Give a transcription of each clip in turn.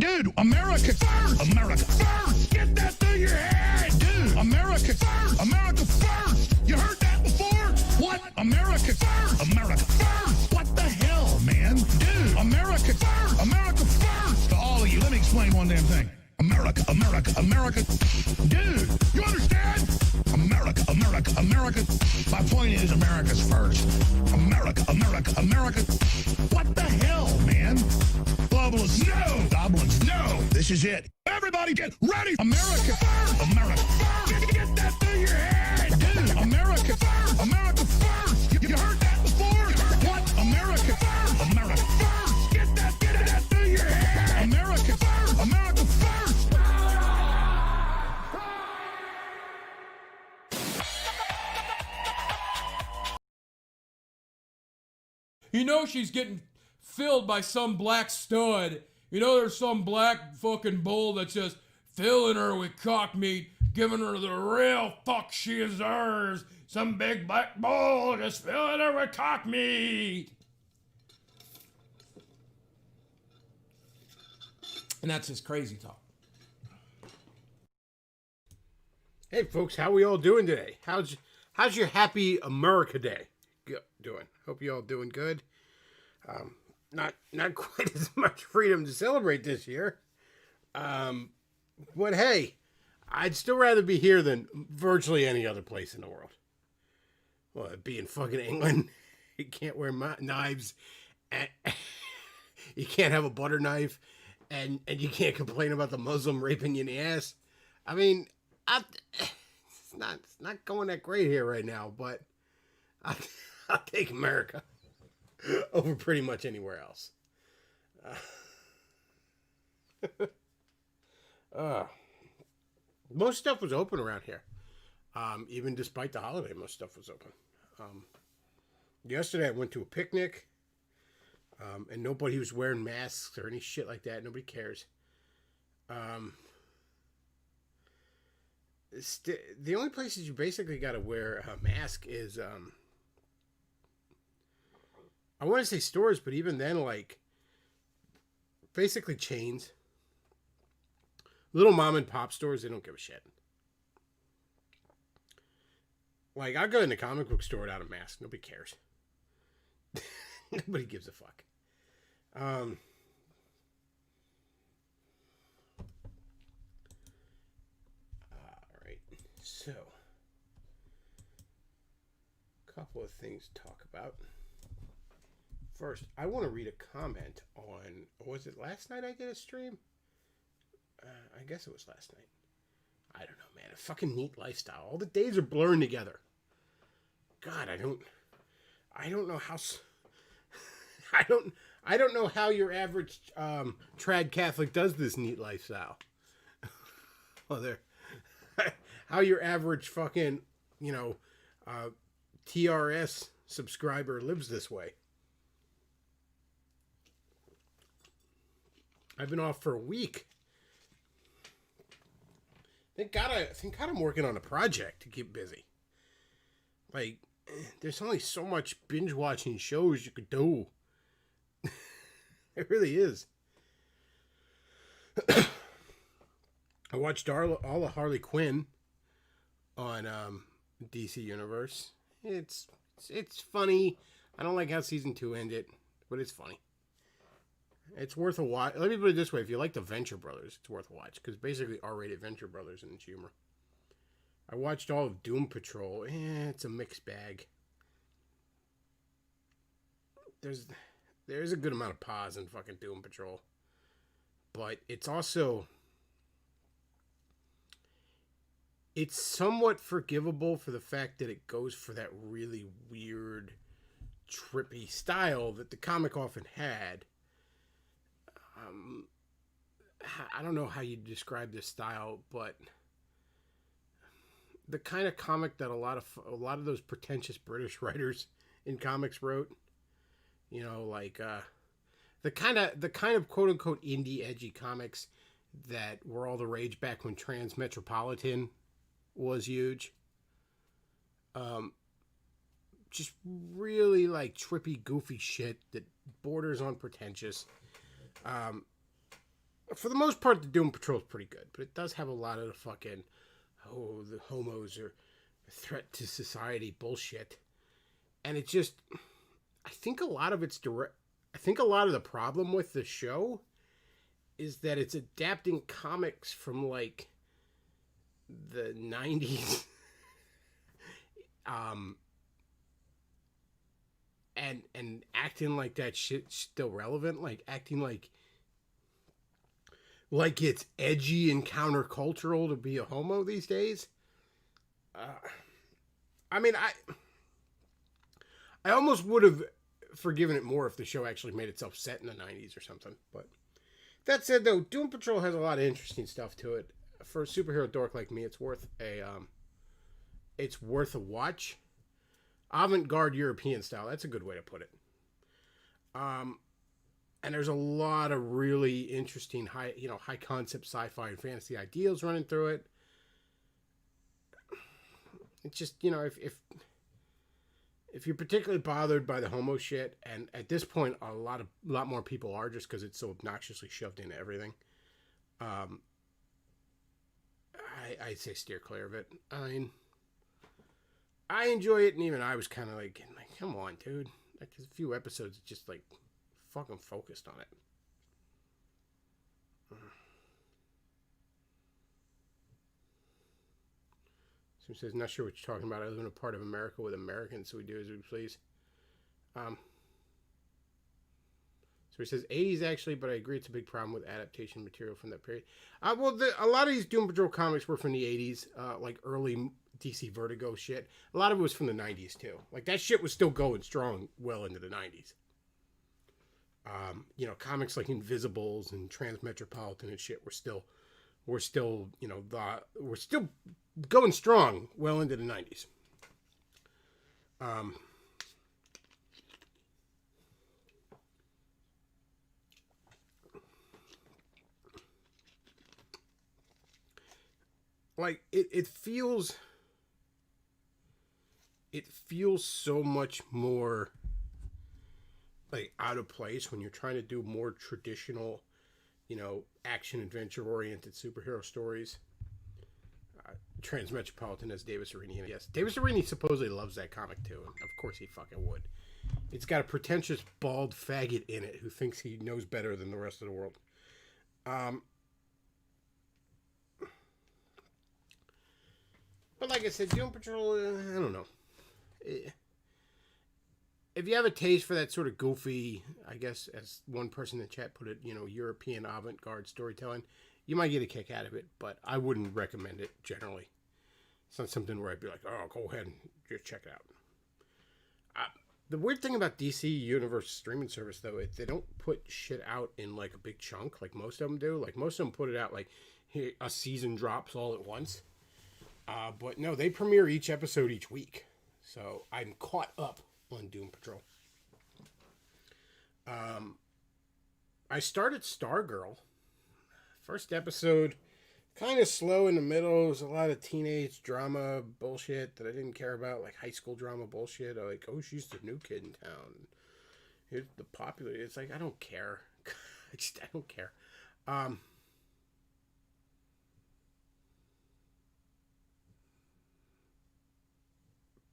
Dude, America first! America first! Get that through your head! Dude, America first! America first! You heard that before? What? America first! America first! What the hell, man? Dude, America first! America first! To all of you, let me explain one damn thing. America, America, America. Dude, you understand? America, America, America. My point is America's first. America, America, America. What the hell, man? Globalists, no! Goblins, no! This is it. Everybody get ready! America first! America first! Get that through your head! Dude, America first! America first! You heard that before? What? America first! America first! Get that through your head! America first! America first! You know she's getting filled by some black stud. You know there's some black fucking bull that's just filling her with cock meat, giving her the real fuck she deserves. Some big black bull just filling her with cock meat. And that's just crazy talk. Hey folks, how we all doing today? How's your happy America Day doing? Hope you all doing good. Not quite as much freedom to celebrate this year. But hey, I'd still rather be here than virtually any other place in the world. Well, it'd be in fucking England. You can't wear knives, and you can't have a butter knife, and you can't complain about the Muslim raping you in the ass. I mean, it's not going that great here right now, but I'll take America over pretty much anywhere else. Most stuff was open around here. Even despite the holiday, most stuff was open. Yesterday I went to a picnic, and nobody was wearing masks or any shit like that. Nobody cares. The only places you basically got to wear a mask is, I want to say stores, but even then, like, basically chains. Little mom and pop stores, they don't give a shit. Like, I'll go in the comic book store without a mask. Nobody cares. Nobody gives a fuck. All right. So, a couple of things to talk about. First, I want to read a comment on, was it last night I did a stream? I guess it was last night. I don't know, man. A fucking neat lifestyle. All the days are blurring together. God, I don't know how. I don't know how your average trad Catholic does this neat lifestyle. Well, how your average fucking TRS subscriber lives this way. I've been off for a week. Thank God I'm working on a project to keep busy. Like, there's only so much binge watching shows you could do. It really is. I watched all of Harley Quinn on DC Universe. It's funny. I don't like how season 2 ended, but it's funny. It's worth a watch. Let me put it this way. If you like the Venture Brothers, it's worth a watch. Because basically R-rated Venture Brothers in its humor. I watched all of Doom Patrol. It's a mixed bag. There's a good amount of pause in fucking Doom Patrol. But it's also... It's somewhat forgivable for the fact that it goes for that really weird, trippy style that the comic often had. I don't know how you describe this style, but the kind of comic that a lot of those pretentious British writers in comics wrote, like the kind of quote unquote indie edgy comics that were all the rage back when Transmetropolitan was huge. Just really like trippy, goofy shit that borders on pretentious. For the most part, the Doom Patrol is pretty good, but it does have a lot of the fucking, the homos are a threat to society bullshit. And it just, I think a lot of the problem with the show is that it's adapting comics from like the 90s. And acting like that shit's still relevant, like acting like it's edgy and countercultural to be a homo these days. I mean, I almost would have forgiven it more if the show actually made itself set in the 90s or something. But that said, though, Doom Patrol has a lot of interesting stuff to it. For a superhero dork like me, it's worth a watch. Avant-garde European style. That's a good way to put it. And there's a lot of really interesting high concept sci-fi and fantasy ideals running through it. It's just, if you're particularly bothered by the homo shit, and at this point a lot more people are, just because it's so obnoxiously shoved into everything. I'd say steer clear of it. I mean, I enjoy it, and even I was kind of like, come on, dude. Like, there's a few episodes just like fucking focused on it. So he says, not sure what you're talking about. I live in a part of America with Americans, so we do as we please. So he says 80s actually, but I agree it's a big problem with adaptation material from that period. A lot of these Doom Patrol comics were from the 80s, like early DC Vertigo shit. A lot of it was from the 90s too. Like, that shit was still going strong well into the 90s. Comics like Invisibles and Transmetropolitan and shit were still going strong well into the 90s. like it feels so much more like out of place when you're trying to do more traditional, action adventure oriented superhero stories. Transmetropolitan as Davis Arini. And yes, Davis Arini supposedly loves that comic too, and of course he fucking would. It's got a pretentious bald faggot in it who thinks he knows better than the rest of the world. But like I said, Doom Patrol, I don't know. If you have a taste for that sort of goofy, I guess, as one person in the chat put it, European avant-garde storytelling, you might get a kick out of it, but I wouldn't recommend it generally. It's not something where I'd be like, oh, go ahead and just check it out. The weird thing about DC Universe streaming service, though, is they don't put shit out in, like, a big chunk like most of them do. Like, most of them put it out, like, a season drops all at once. But, no, they premiere each episode each week. So, I'm caught up on Doom Patrol. I started Stargirl. First episode, kind of slow in the middle. It was a lot of teenage drama bullshit that I didn't care about, like high school drama bullshit. Like, oh, she's the new kid in town. Here's the popular. It's like, I don't care. I don't care.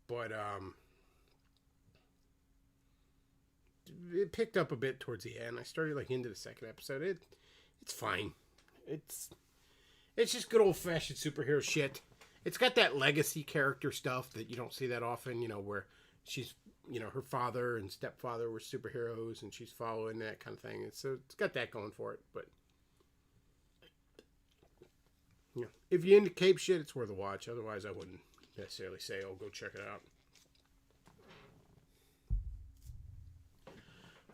But it picked up a bit towards the end. I started like into the second episode. It's fine. It's just good old fashioned superhero shit. It's got that legacy character stuff that you don't see that often, where she's, her father and stepfather were superheroes and she's following that kind of thing. And so it's got that going for it. But, if you into cape shit, it's worth a watch. Otherwise, I wouldn't necessarily say, oh, go check it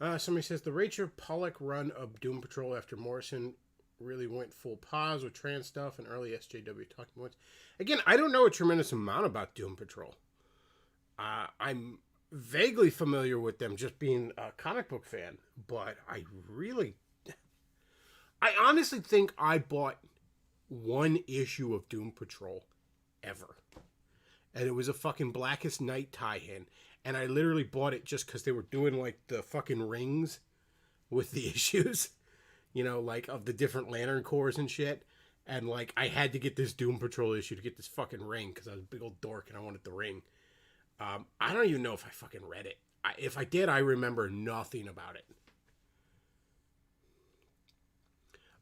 out. Somebody says, the Rachel Pollack run of Doom Patrol after Morrison really went full pause with trans stuff and early SJW talking points. Again, I don't know a tremendous amount about Doom Patrol. I'm vaguely familiar with them just being a comic book fan, but I honestly think I bought one issue of Doom Patrol ever. And it was a fucking Blackest Night tie-in. And I literally bought it just because they were doing, like, the fucking rings with the issues. Like, of the different Lantern Corps and shit. And, like, I had to get this Doom Patrol issue to get this fucking ring because I was a big old dork and I wanted the ring. I don't even know if I fucking read it. If I did, I remember nothing about it.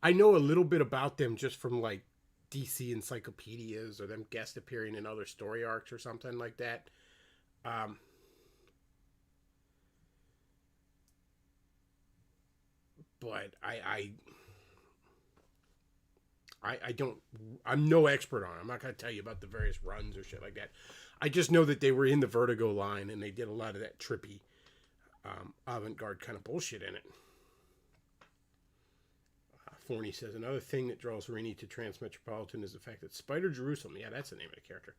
I know a little bit about them just from, like, DC encyclopedias or them guest appearing in other story arcs or something like that. But I'm no expert on it. I'm not going to tell you about the various runs or shit like that. I just know that they were in the Vertigo line and they did a lot of that trippy avant-garde kind of bullshit in it. Forney says, another thing that draws Rini to Transmetropolitan is the fact that Spider Jerusalem, yeah, that's the name of the character,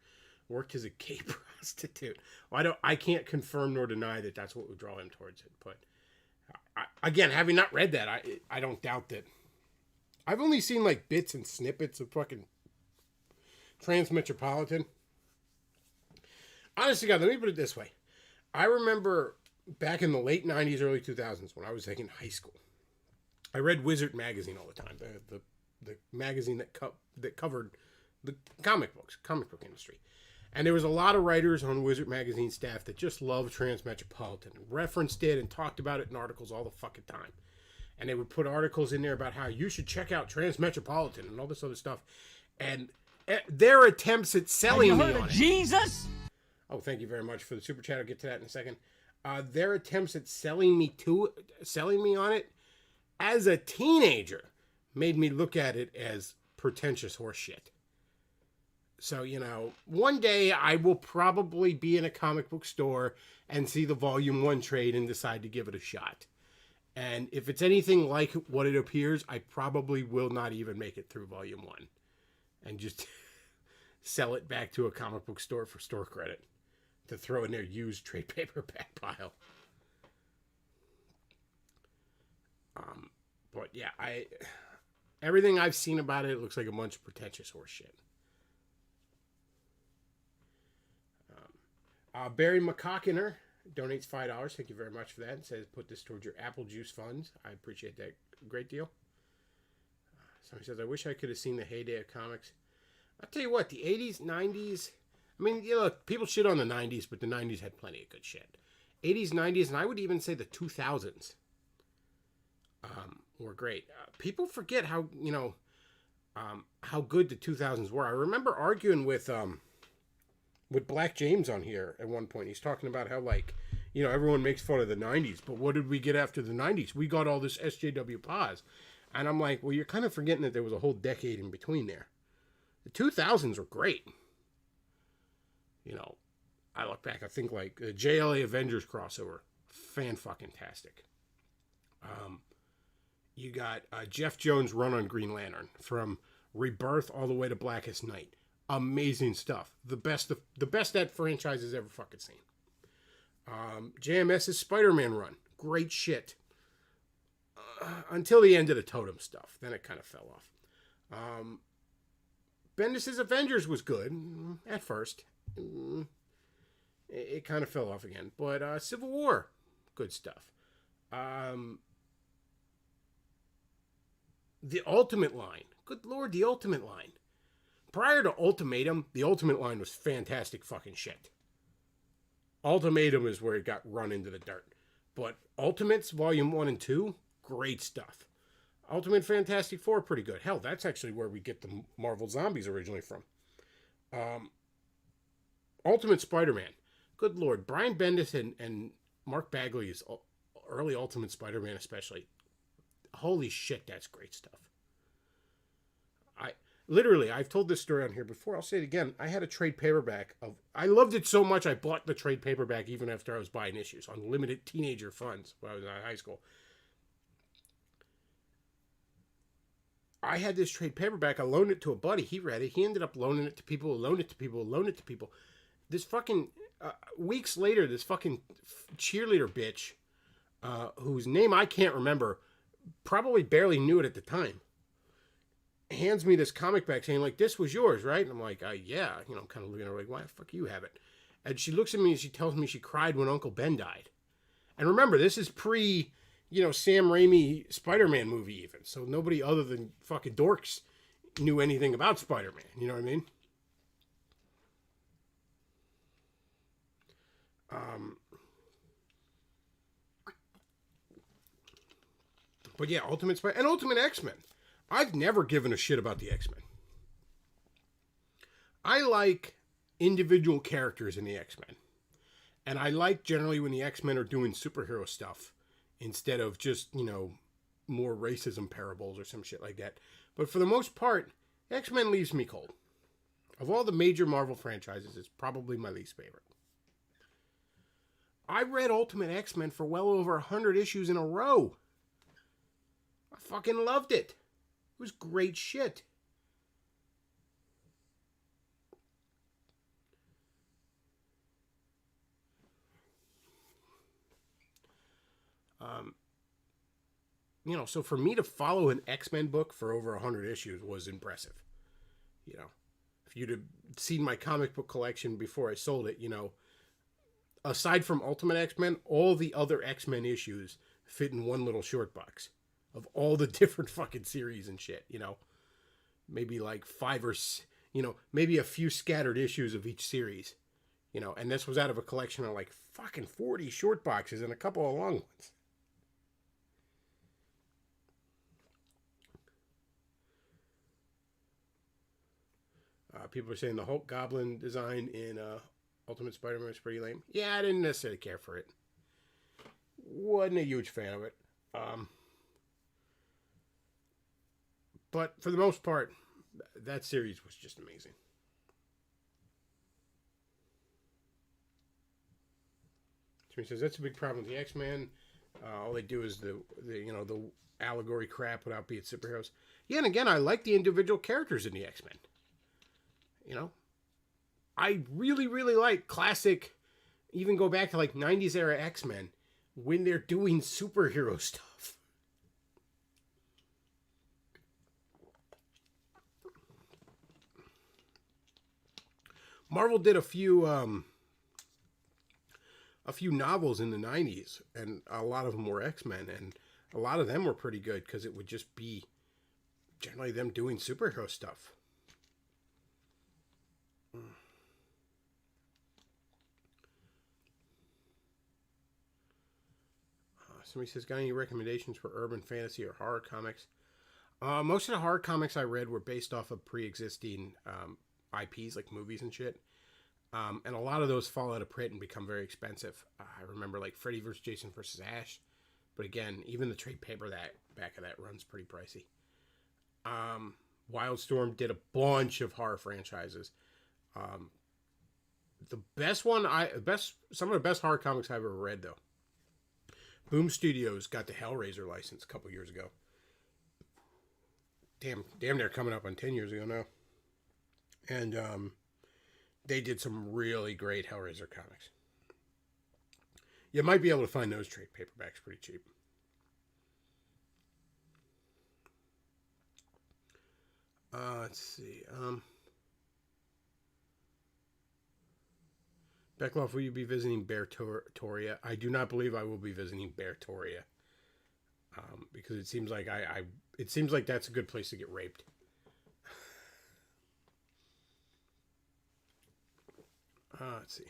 worked as a gay prostitute. Well, I can't confirm nor deny that that's what would draw him towards it. But again, having not read that, I don't doubt that. I've only seen like bits and snippets of fucking Transmetropolitan. Honestly, God, let me put it this way. I remember back in the late 90s, early 2000s when I was like in high school. I read Wizard magazine all the time, the magazine that covered the comic book industry. And there was a lot of writers on Wizard magazine staff that just loved Transmetropolitan, and referenced it and talked about it in articles all the fucking time. And they would put articles in there about how you should check out Transmetropolitan and all this other stuff. And their attempts at selling me on it. Jesus? Oh, thank you very much for the super chat. I'll get to that in a second. Their attempts at selling me on it as a teenager made me look at it as pretentious horseshit. So, one day I will probably be in a comic book store and see the Volume 1 trade and decide to give it a shot. And if it's anything like what it appears, I probably will not even make it through Volume 1 and just sell it back to a comic book store for store credit to throw in their used trade paperback pile. But yeah, everything I've seen about it looks like a bunch of pretentious horse shit. Barry McCockiner donates $5. Thank you very much for that. And says, put this towards your apple juice funds. I appreciate that a great deal. Somebody says, I wish I could have seen the heyday of comics. I'll tell you what, the 80s, 90s, I mean, you know, people shit on the 90s, but the 90s had plenty of good shit. 80s, 90s, and I would even say the 2000s were great. People forget how, you know, how good the 2000s were. I remember arguing with Black James on here at one point. He's talking about how, like, you know, everyone makes fun of the 90s, but what did we get after the 90s? We got all this SJW pause. And I'm like, well, you're kind of forgetting that there was a whole decade in between there. The 2000s were great. You know, I look back, I think like the JLA Avengers crossover, fan-fucking-tastic. You got Jeff Jones' run on Green Lantern from Rebirth all the way to Blackest Night. Amazing stuff. The best that franchise has ever fucking seen. JMS's Spider-Man run. Great shit. Until the end of the Totem stuff. Then it kind of fell off. Bendis' Avengers was good at first. It kind of fell off again. But Civil War, good stuff. The Ultimate line. Good lord, the Ultimate line. Prior to Ultimatum, the Ultimate line was fantastic fucking shit. Ultimatum is where it got run into the dirt. But Ultimates, Volume 1 and 2, great stuff. Ultimate Fantastic Four, pretty good. Hell, that's actually where we get the Marvel Zombies originally from. Ultimate Spider-Man. Good lord. Brian Bendis and Mark Bagley's early Ultimate Spider-Man especially. Holy shit, that's great stuff. I've told this story on here before. I'll say it again. I had a trade paperback of... I loved it so much I bought the trade paperback even after I was buying issues on limited teenager funds when I was in high school. I had this trade paperback. I loaned it to a buddy. He read it. He ended up loaning it to people, loaned it to people, loaned it to people. This fucking... weeks later, this fucking cheerleader bitch, whose name I can't remember, probably barely knew it at the time, hands me this comic back saying, like, this was yours, right? And I'm like, yeah. You know, I'm kind of looking at her like, why the fuck you have it? And she looks at me and she tells me she cried when Uncle Ben died. And remember, this is pre, you know, Sam Raimi Spider-Man movie even. So nobody other than fucking dorks knew anything about Spider-Man. You know what I mean? But yeah, Ultimate Spider and Ultimate X-Men. I've never given a shit about the X-Men. I like individual characters in the X-Men. And I like generally when the X-Men are doing superhero stuff instead of just, you know, more racism parables or some shit like that. But for the most part, X-Men leaves me cold. Of all the major Marvel franchises, it's probably my least favorite. I read Ultimate X-Men for well over 100 issues in a row. I fucking loved it. It was great shit. You know, so for me to follow an X-Men book for over 100 issues was impressive. You know, if you'd have seen my comic book collection before I sold it, you know, aside from Ultimate X-Men, all the other X-Men issues fit in one little short box of all the different fucking series and shit, you know. Maybe like 5 or, you know, maybe a few scattered issues of each series, you know. And this was out of a collection of like fucking 40 short boxes and a couple of long ones. People are saying the Hulk Goblin design in Ultimate Spider-Man is pretty lame. Yeah, I didn't necessarily care for it. Wasn't a huge fan of it. But for the most part, that series was just amazing. He says that's a big problem with the X-Men. All they do is the allegory crap without being superheroes. Yeah, and again, I like the individual characters in the X-Men. You know, I really, really like classic, even go back to like 90s era X-Men when they're doing superhero stuff. Marvel did a few few novels in the 90s, and a lot of them were X-Men, and a lot of them were pretty good because it would just be generally them doing superhero stuff. Somebody says, got any recommendations for urban fantasy or horror comics? Most of the horror comics I read were based off of pre-existing IPs, like movies and shit. And a lot of those fall out of print and become very expensive. I remember like Freddy vs. Jason vs. Ash. But again, even the trade paper that back of that runs pretty pricey. Wildstorm did a bunch of horror franchises. The best one, some of the best horror comics I've ever read, though. Boom Studios got the Hellraiser license a couple years ago. Damn, they're coming up on 10 years ago now. And they did some really great Hellraiser comics. You might be able to find those trade paperbacks pretty cheap. Let's see. Beckloff, will you be visiting Beartoria? I do not believe I will be visiting Beartoria. Because it seems like it seems like that's a good place to get raped. Let's see.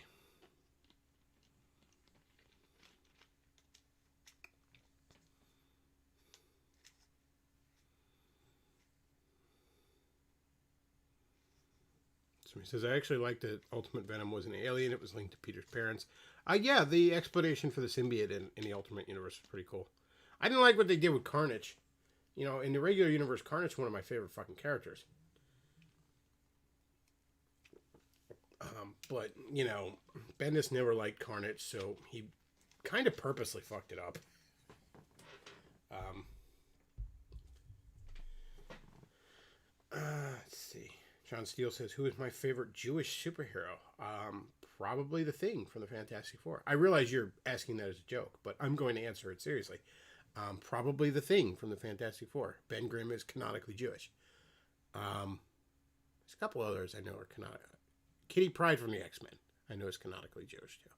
He says, I actually liked that Ultimate Venom was an alien. It was linked to Peter's parents. Yeah, the explanation for the symbiote in the Ultimate Universe was pretty cool. I didn't like what they did with Carnage. You know, in the regular universe, Carnage is one of my favorite fucking characters. But, you know, Bendis never liked Carnage, so he kind of purposely fucked it up. Let's see. John Steele says, who is my favorite Jewish superhero? Probably The Thing from the Fantastic Four. I realize you're asking that as a joke, but I'm going to answer it seriously. Probably The Thing from the Fantastic Four. Ben Grimm is canonically Jewish. There's a couple others I know are canonically. Kitty Pryde from the X-Men, I know is canonically Jewish too.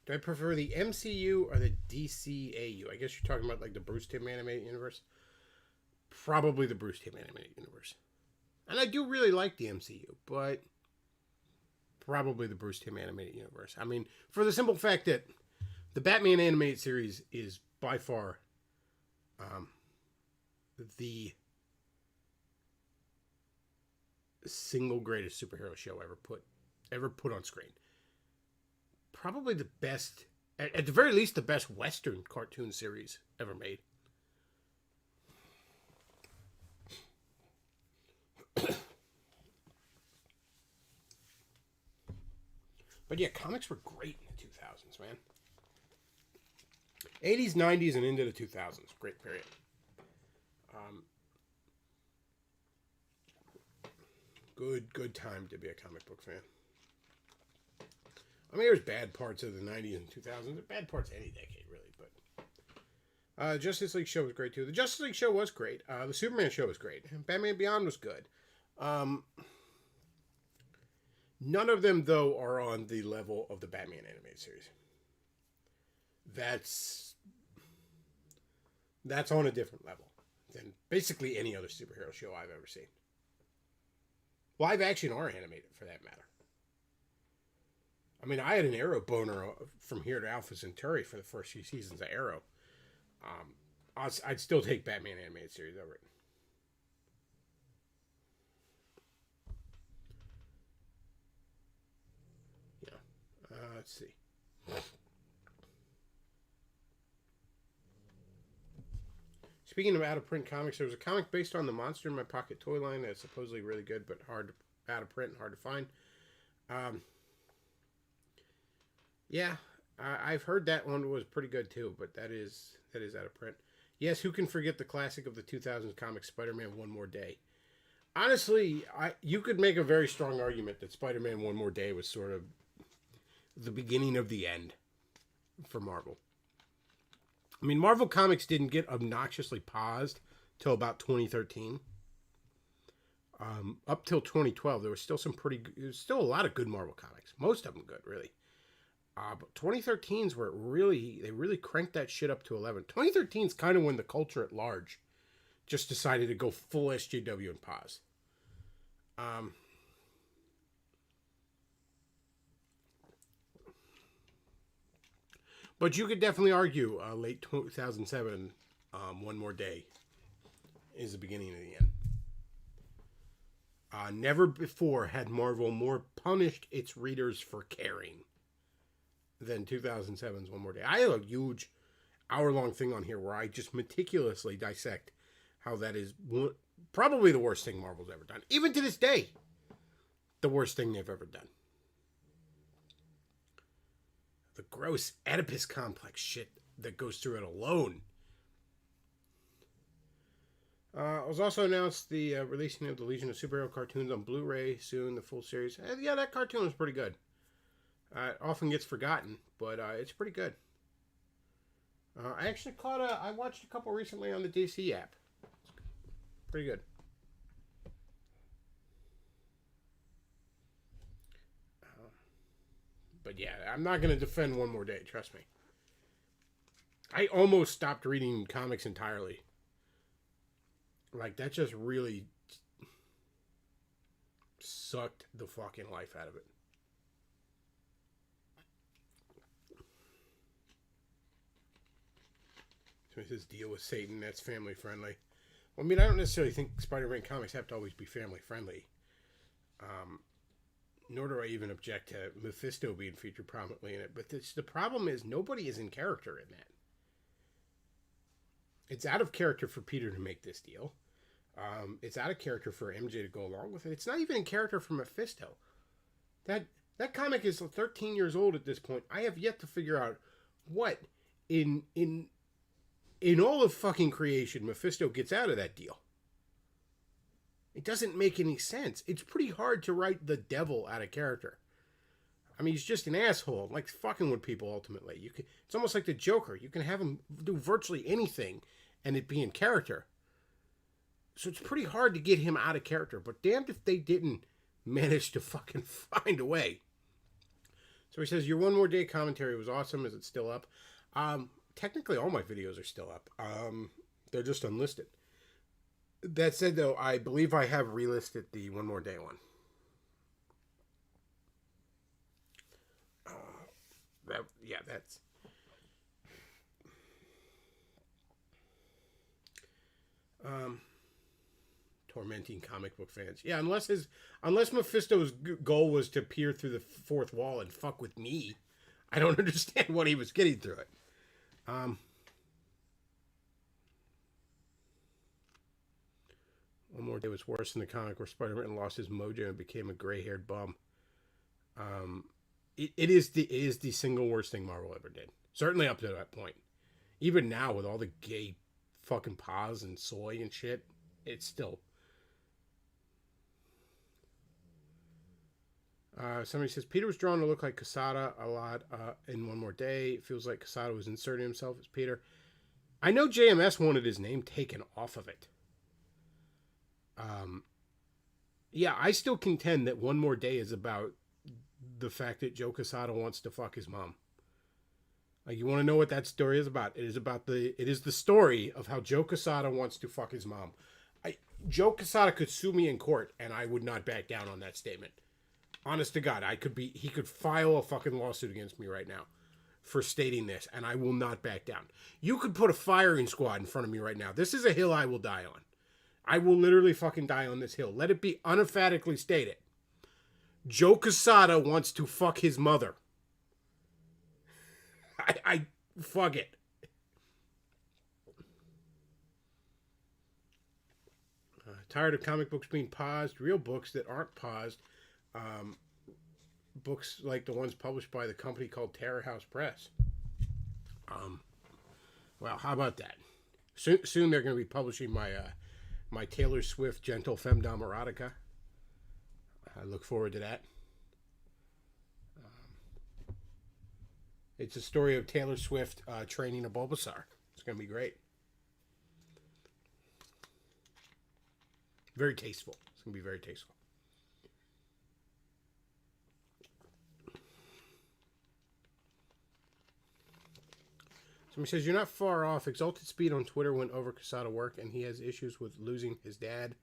Do I prefer the MCU or the DCAU? I guess you're talking about like the Bruce Timm animated universe. Probably the Bruce Timm animated universe. And I do really like the MCU, but probably the Bruce Timm animated universe. I mean, for the simple fact that the Batman animated series is by far the single greatest superhero show ever put on screen. Probably the best, at the very least, the best Western cartoon series ever made. But yeah, comics were great in the 2000s, man. 80s, 90s, and into the 2000s. Great period. Good time to be a comic book fan. I mean, there's bad parts of the 90s and 2000s. There's bad parts any decade, really. But Justice League show was great, too. The Justice League show was great. The Superman show was great. Batman Beyond was good. None of them, though, are on the level of the Batman animated series. That's on a different level than basically any other superhero show I've ever seen. Live action or animated, for that matter. I mean, I had an Arrow boner from here to Alpha Centauri for the first few seasons of Arrow. I'd still take Batman animated series over it. Yeah. Let's see. Speaking of out-of-print comics, there was a comic based on the Monster in My Pocket toy line that's supposedly really good, but out of print and hard to find. Yeah, I've heard that one was pretty good too, but that is out of print. Yes, who can forget the classic of the 2000s comic, Spider-Man One More Day? Honestly, you could make a very strong argument that Spider-Man One More Day was sort of the beginning of the end for Marvel. I mean, Marvel Comics didn't get obnoxiously paused till about 2013. Up till 2012, there was still there's still a lot of good Marvel comics. Most of them good, really. But 2013 is where they really cranked that shit up to 11. 2013 is kind of when the culture at large just decided to go full SJW and pause. But you could definitely argue late 2007, One More Day is the beginning of the end. Never before had Marvel more punished its readers for caring than 2007's One More Day. I have a huge hour-long thing on here where I just meticulously dissect how that is probably the worst thing Marvel's ever done. Even to this day, the worst thing they've ever done. The gross Oedipus complex shit that goes through it alone. It was also announced the releasing of the Legion of Superhero cartoons on Blu-ray soon, the full series. Yeah, that cartoon was pretty good. It often gets forgotten, but it's pretty good. I actually I watched a couple recently on the DC app. Pretty good. But yeah, I'm not going to defend One More Day, trust me. I almost stopped reading comics entirely. Like, that just really sucked the fucking life out of it. So he says, deal with Satan, that's family friendly. Well, I mean, I don't necessarily think Spider-Man comics have to always be family friendly. Nor do I even object to Mephisto being featured prominently in it. But the problem is nobody is in character in that. It's out of character for Peter to make this deal. It's out of character for MJ to go along with it. It's not even in character for Mephisto. That comic is 13 years old at this point. I have yet to figure out what in all of fucking creation Mephisto gets out of that deal. It doesn't make any sense. It's pretty hard to write the devil out of character. I mean, he's just an asshole, like fucking with people ultimately. It's almost like the Joker. You can have him do virtually anything and it be in character. So it's pretty hard to get him out of character, but damned if they didn't manage to fucking find a way. So he says, your One More Day commentary was awesome. Is it still up? Technically, all my videos are still up. They're just unlisted. That said, though, I believe I have relisted the One More Day one. That's... tormenting comic book fans. Yeah, unless Mephisto's goal was to peer through the fourth wall and fuck with me, I don't understand what he was getting through it. One More Day was worse than the comic where Spider-Man lost his mojo and became a gray-haired bum. It is the single worst thing Marvel ever did. Certainly up to that point. Even now, with all the gay fucking paws and soy and shit, it's still... somebody says, Peter was drawn to look like Quesada a lot in One More Day. It feels like Quesada was inserting himself as Peter. I know JMS wanted his name taken off of it. Yeah, I still contend that One More Day is about the fact that Joe Quesada wants to fuck his mom. Like, you want to know what that story is about? It is the story of how Joe Quesada wants to fuck his mom. Joe Quesada could sue me in court, and I would not back down on that statement. Honest to God, he could file a fucking lawsuit against me right now for stating this, and I will not back down. You could put a firing squad in front of me right now. This is a hill I will die on. I will literally fucking die on this hill. Let it be unemphatically stated. Joe Quesada wants to fuck his mother. I fuck it. Tired of comic books being paused. Real books that aren't paused. Books like the ones published by the company called Terror House Press. Well, how about that? Soon they're going to be publishing my Taylor Swift Gentle Femdom Erotica. I look forward to that. It's a story of Taylor Swift training a Bulbasaur. It's going to be great. Very tasteful. It's can be very tasteful. Somebody says, you're not far off. Exalted Speed on Twitter went over Quesada work, and he has issues with losing his dad,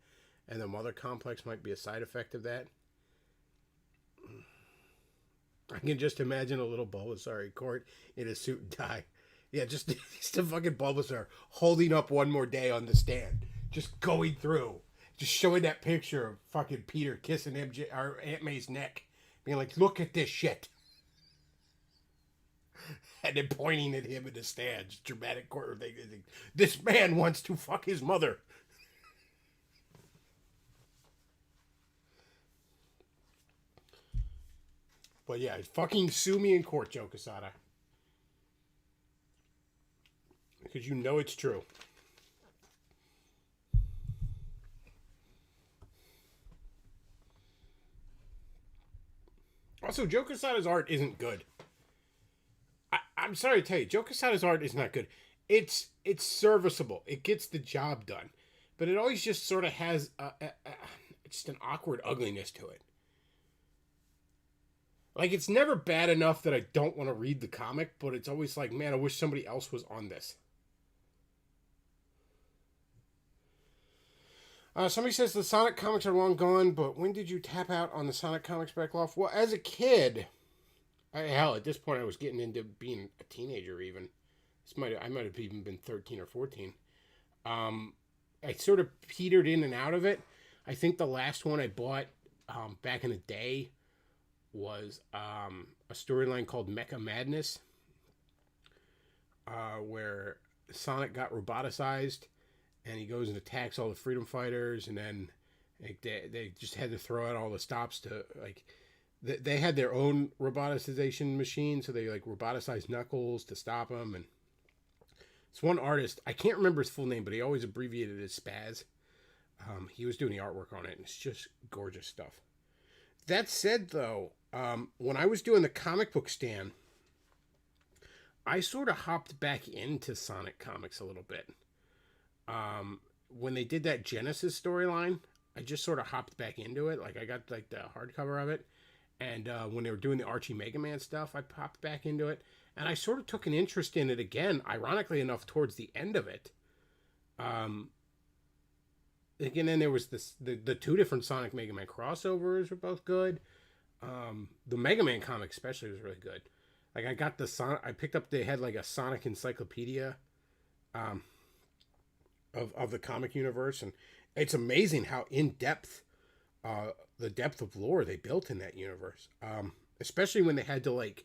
and the mother complex might be a side effect of that. I can just imagine a little Bulbasaur court in a suit and tie. Yeah, just a fucking Bulbasaur holding up one more day on the stand. Just going through. Just showing that picture of fucking Peter kissing MJ, or Aunt May's neck. Being like, look at this shit. And then pointing at him in the stands. Dramatic court thing. This man wants to fuck his mother. But yeah, fucking sue me in court, Joe Quesada. Because you know it's true. Also, Joe Quesada's art isn't good. I'm sorry to tell you, Joe Quesada's art is not good. It's serviceable. It gets the job done. But it always just sort of has just an awkward ugliness to it. Like, it's never bad enough that I don't want to read the comic, but it's always like, man, I wish somebody else was on this. Somebody says the Sonic comics are long gone, but when did you tap out on the Sonic comics back off? Well, as a kid, hell, at this point I was getting into being a teenager even. I might have even been 13 or 14. I sort of petered in and out of it. I think the last one I bought back in the day was a storyline called Mecha Madness, where Sonic got roboticized, and he goes and attacks all the freedom fighters, and then they just had to throw out all the stops to, like, they had their own roboticization machine, so they, like, roboticized Knuckles to stop him, and it's one artist, I can't remember his full name, but he always abbreviated it as Spaz. He was doing the artwork on it, and it's just gorgeous stuff. That said, though, when I was doing the comic book stand, I sort of hopped back into Sonic comics a little bit. When they did that Genesis storyline, I just sort of hopped back into it. Like, I got, like, the hardcover of it. And when they were doing the Archie Mega Man stuff, I popped back into it. And I sort of took an interest in it again, ironically enough, towards the end of it. Again, then there was the two different Sonic Mega Man crossovers were both good. The Mega Man comic especially was really good. Like, I got I picked up, they had like a Sonic encyclopedia of the comic universe, and it's amazing how in-depth the depth of lore they built in that universe. Especially when they had to, like,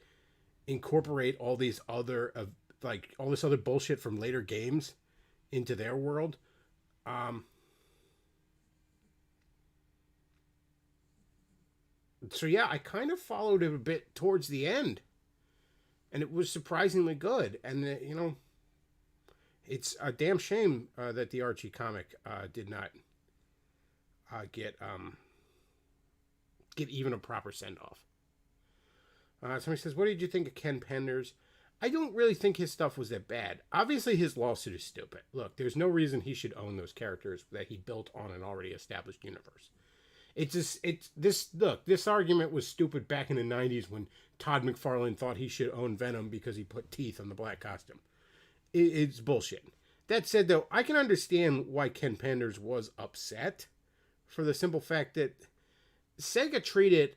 incorporate all these other all this other bullshit from later games into their world. So yeah, I kind of followed it a bit towards the end, and it was surprisingly good. And you know, it's a damn shame that the Archie comic did not get even a proper send off. Somebody says, "What did you think of Ken Penders?" I don't really think his stuff was that bad. Obviously, his lawsuit is stupid. Look, there's no reason he should own those characters that he built on an already established universe. This argument was stupid back in the 90s when Todd McFarlane thought he should own Venom because he put teeth on the black costume. It's bullshit. That said, though, I can understand why Ken Penders was upset for the simple fact that Sega treated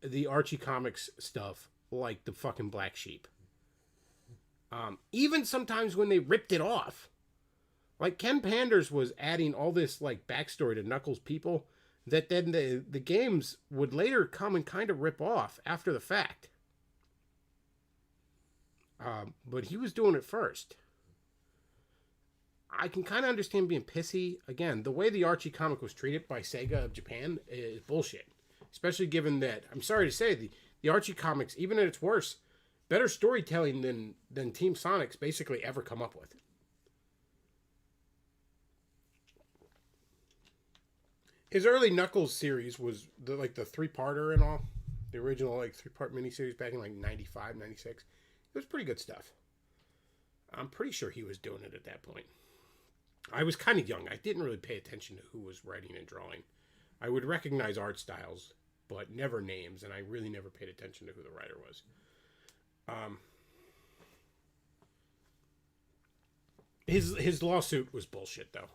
the Archie Comics stuff like the fucking black sheep. Even sometimes when they ripped it off. Like, Ken Penders was adding all this, like, backstory to Knuckles' people that then the games would later come and kind of rip off after the fact. But he was doing it first. I can kind of understand being pissy. Again, the way the Archie comic was treated by Sega of Japan is bullshit. Especially given that, I'm sorry to say, the Archie comics, even at its worst, better storytelling than Team Sonic's basically ever come up with. His early Knuckles series was the 3-parter and all. The original 3-part miniseries back in 95, 96. It was pretty good stuff. I'm pretty sure he was doing it at that point. I was kind of young. I didn't really pay attention to who was writing and drawing. I would recognize art styles, but never names, and I really never paid attention to who the writer was. His lawsuit was bullshit, though.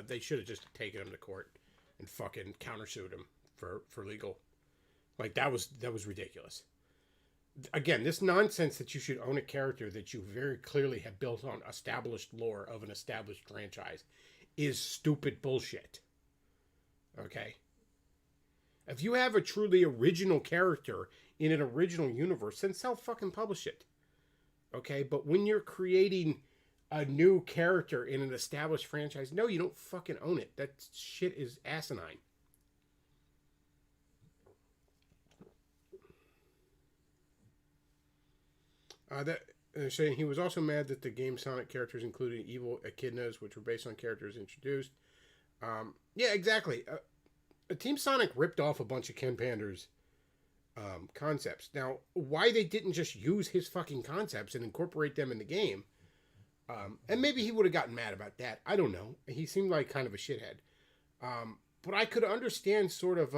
They should have just taken him to court and fucking countersued him for legal. Like, that was ridiculous. Again, this nonsense that you should own a character that you very clearly have built on established lore of an established franchise is stupid bullshit. Okay? If you have a truly original character in an original universe, then self-fucking-publish it. Okay? But when you're creating a new character in an established franchise, no, you don't fucking own it. That shit is asinine. They're saying he was also mad that the game Sonic characters included evil echidnas, which were based on characters introduced. Yeah, exactly. Team Sonic ripped off a bunch of Ken Pander's concepts. Now, why they didn't just use his fucking concepts and incorporate them in the game, and maybe he would have gotten mad about that. I don't know. He seemed like kind of a shithead. But I could understand sort of...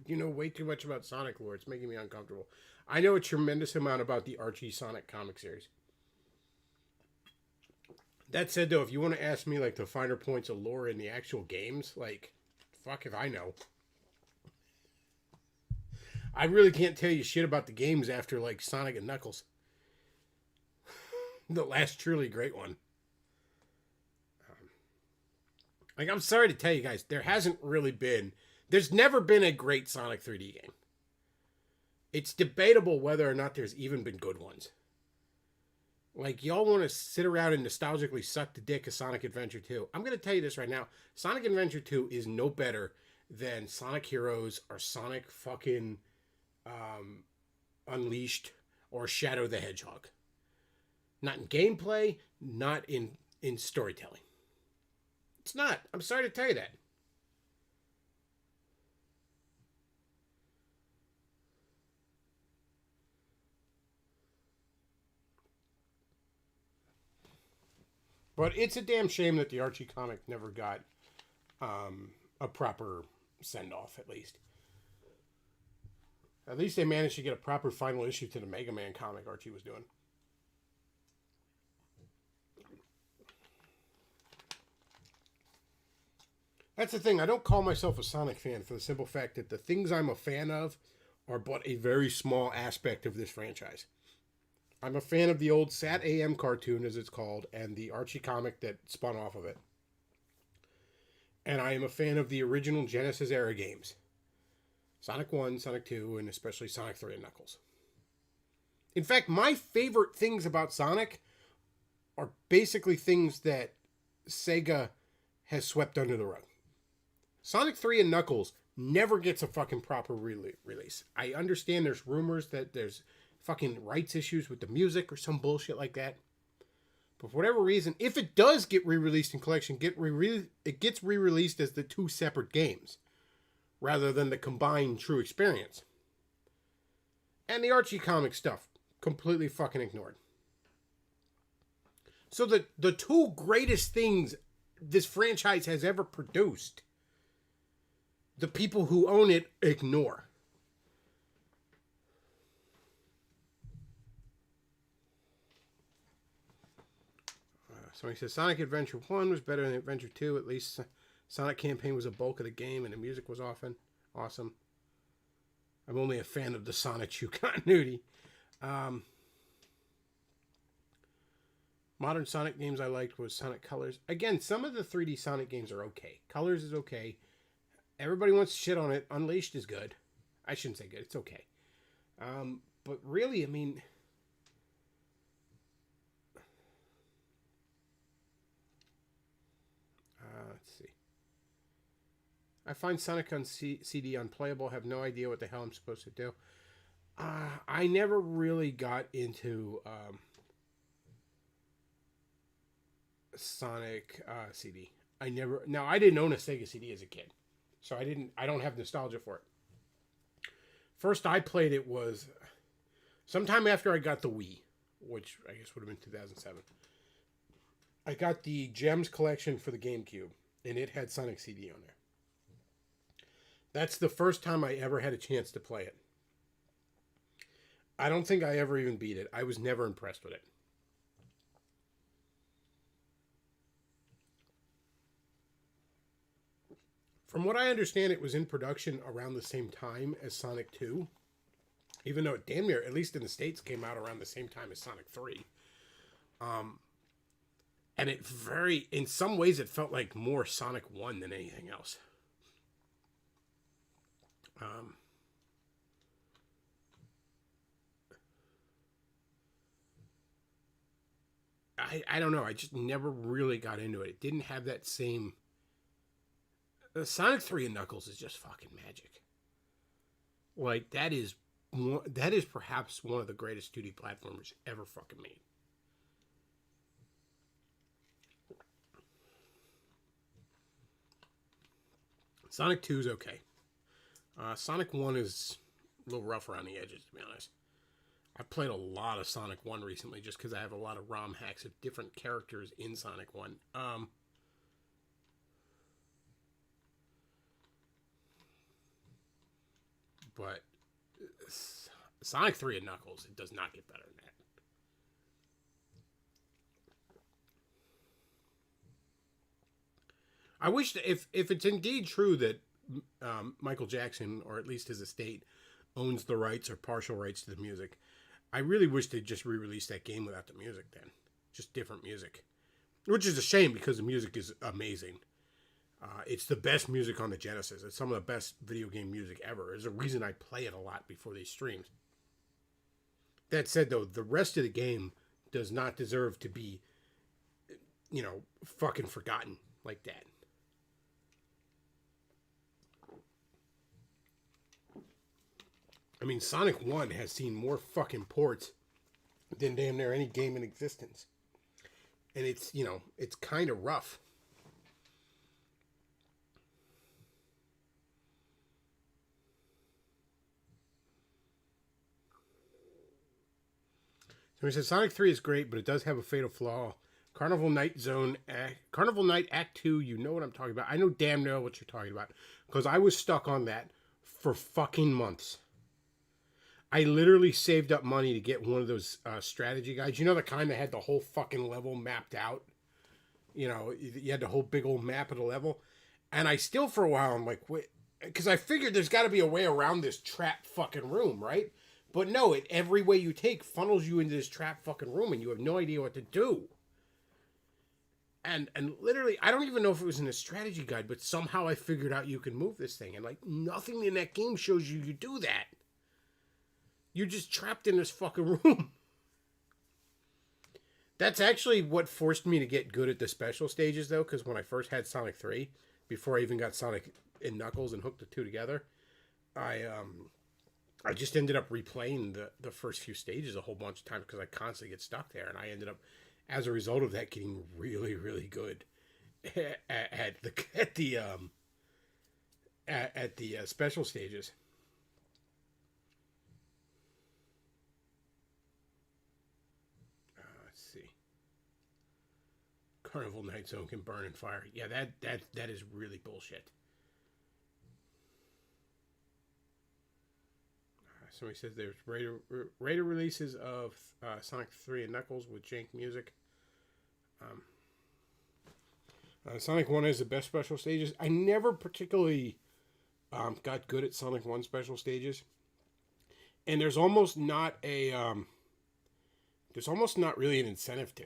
you know way too much about Sonic lore. It's making me uncomfortable. I know a tremendous amount about the Archie Sonic comic series. That said, though, if you want to ask me, like, the finer points of lore in the actual games, like, fuck if I know. I really can't tell you shit about the games after, like, Sonic and Knuckles. The last truly great one. Like, I'm sorry to tell you guys, there's never been a great Sonic 3D game. It's debatable whether or not there's even been good ones. Like, y'all want to sit around and nostalgically suck the dick of Sonic Adventure 2. I'm going to tell you this right now. Sonic Adventure 2 is no better than Sonic Heroes or Sonic fucking Unleashed or Shadow the Hedgehog. Not in gameplay, not in storytelling. It's not. I'm sorry to tell you that. But it's a damn shame that the Archie comic never got a proper send-off, at least. At least they managed to get a proper final issue to the Mega Man comic Archie was doing. That's the thing. I don't call myself a Sonic fan for the simple fact that the things I'm a fan of are but a very small aspect of this franchise. I'm a fan of the old Sat AM cartoon, as it's called, and the Archie comic that spun off of it. And I am a fan of the original Genesis era games. Sonic 1, Sonic 2, and especially Sonic 3 and Knuckles. In fact, my favorite things about Sonic are basically things that Sega has swept under the rug. Sonic 3 and Knuckles never gets a fucking proper release. I understand there's rumors that there's fucking rights issues with the music or some bullshit like that. But for whatever reason, if it does get re-released in collection, it gets re-released as the two separate games, rather than the combined true experience. And the Archie comic stuff, completely fucking ignored. So the two greatest things this franchise has ever produced, the people who own it ignore. So he says Sonic Adventure 1 was better than Adventure 2. At least Sonic Campaign was a bulk of the game and the music was often awesome. I'm only a fan of the Sonic 2 continuity. Modern Sonic games I liked was Sonic Colors. Again, some of the 3D Sonic games are okay. Colors is okay. Everybody wants to shit on it. Unleashed is good. I shouldn't say good. It's okay. But really, I mean... let's see. I find Sonic on CD unplayable. Have no idea what the hell I'm supposed to do. I never really got into Sonic CD. I didn't own a Sega CD as a kid, so I don't have nostalgia for it. First I played it was sometime after I got the Wii, which I guess would have been 2007, I got the Gems collection for the GameCube, and it had Sonic CD on there. That's the first time I ever had a chance to play it. I don't think I ever even beat it. I was never impressed with it. From what I understand, it was in production around the same time as Sonic 2. Even though it damn near, at least in the States, came out around the same time as Sonic 3. And it in some ways, it felt like more Sonic 1 than anything else. I don't know. I just never really got into it. It didn't have that same... Sonic 3 and Knuckles is just fucking magic. Like, that is perhaps one of the greatest 2D platformers ever fucking made. Sonic 2 is okay. Sonic 1 is a little rough around the edges, to be honest. I played a lot of Sonic 1 recently just because I have a lot of ROM hacks of different characters in Sonic 1. But Sonic 3 and Knuckles, it does not get better than that. I wish that if it's indeed true that Michael Jackson, or at least his estate, owns the rights or partial rights to the music, I really wish they'd just re-release that game without the music then. Just different music. Which is a shame because the music is amazing. It's the best music on the Genesis. It's some of the best video game music ever. There's a reason I play it a lot before these streams. That said, though, the rest of the game does not deserve to be, fucking forgotten like that. I mean, Sonic 1 has seen more fucking ports than damn near any game in existence. And it's, it's kind of rough. So he says Sonic 3 is great, but it does have a fatal flaw. Carnival Night Act 2, you know what I'm talking about. I know damn well what you're talking about. Because I was stuck on that for fucking months. I literally saved up money to get one of those strategy guides. You know, the kind that had the whole fucking level mapped out? You had the whole big old map of the level. And I still, for a while, I'm like, wait. Because I figured there's got to be a way around this trap fucking room, right? But no, every way you take funnels you into this trap fucking room and you have no idea what to do. And literally, I don't even know if it was in a strategy guide, but somehow I figured out you can move this thing. And like, nothing in that game shows you do that. You're just trapped in this fucking room. That's actually what forced me to get good at the special stages, though, because when I first had Sonic 3, before I even got Sonic and Knuckles and hooked the two together, I just ended up replaying the first few stages a whole bunch of times because I constantly get stuck there, and I ended up, as a result of that, getting really, really good at the special stages. Let's see. Carnival Night Zone can burn in fire. Yeah, that is really bullshit. Somebody says there's radar releases of Sonic 3 and Knuckles with jank music. Sonic 1 has the best special stages. I never particularly got good at Sonic 1 special stages. And there's almost not really an incentive to.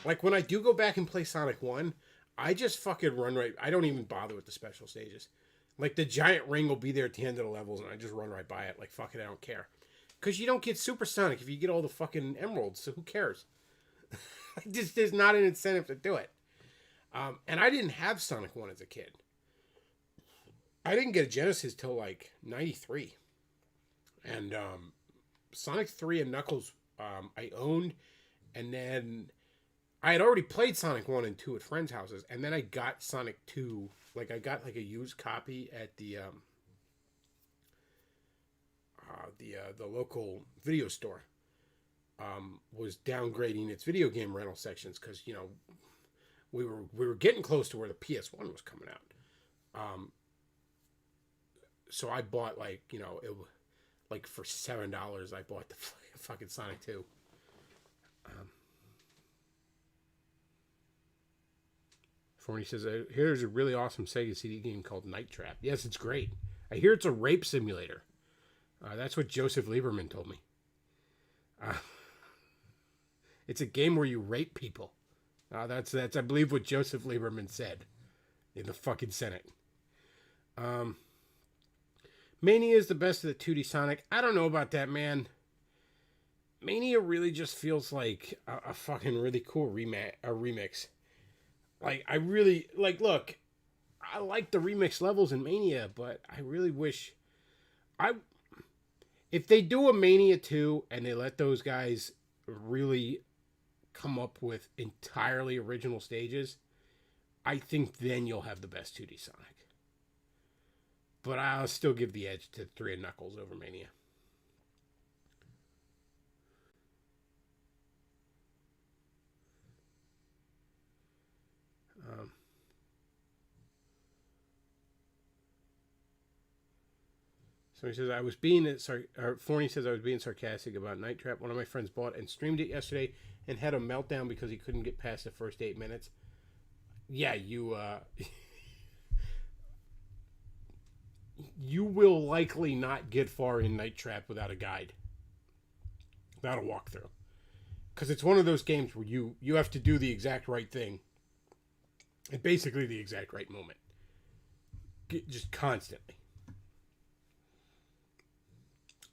Like, when I do go back and play Sonic 1, I just fucking run right. I don't even bother with the special stages. Like, the giant ring will be there at the end of the levels, and I just run right by it. Like, fuck it, I don't care. Because you don't get Supersonic if you get all the fucking emeralds, so who cares? There's not an incentive to do it. And I didn't have Sonic 1 as a kid. I didn't get a Genesis till, like, 93. And Sonic 3 and Knuckles I owned, and then I had already played Sonic 1 and 2 at friends' houses, and then I got Sonic 2... Like, I got, like, a used copy at the local video store. was downgrading its video game rental sections because we were getting close to where the PS1 was coming out. So I bought for $7 I bought the fucking Sonic 2. Forney says, here's a really awesome Sega CD game called Night Trap. Yes, it's great. I hear it's a rape simulator. That's what Joseph Lieberman told me. It's a game where you rape people. That's I believe what Joseph Lieberman said in the fucking Senate. Mania is the best of the 2D Sonic. I don't know about that, man. Mania really just feels like a fucking really cool remix. Like, I really, look, I like the remix levels in Mania, but I really wish, if they do a Mania 2 and they let those guys really come up with entirely original stages, I think then you'll have the best 2D Sonic. But I'll still give the edge to 3 and Knuckles over Mania. So he says, Forney says I was being sarcastic about Night Trap. One of my friends bought and streamed it yesterday and had a meltdown because he couldn't get past the first 8 minutes. Yeah, you will likely not get far in Night Trap without a guide. Without a walkthrough. Because it's one of those games where you have to do the exact right thing. At basically the exact right moment. Just constantly.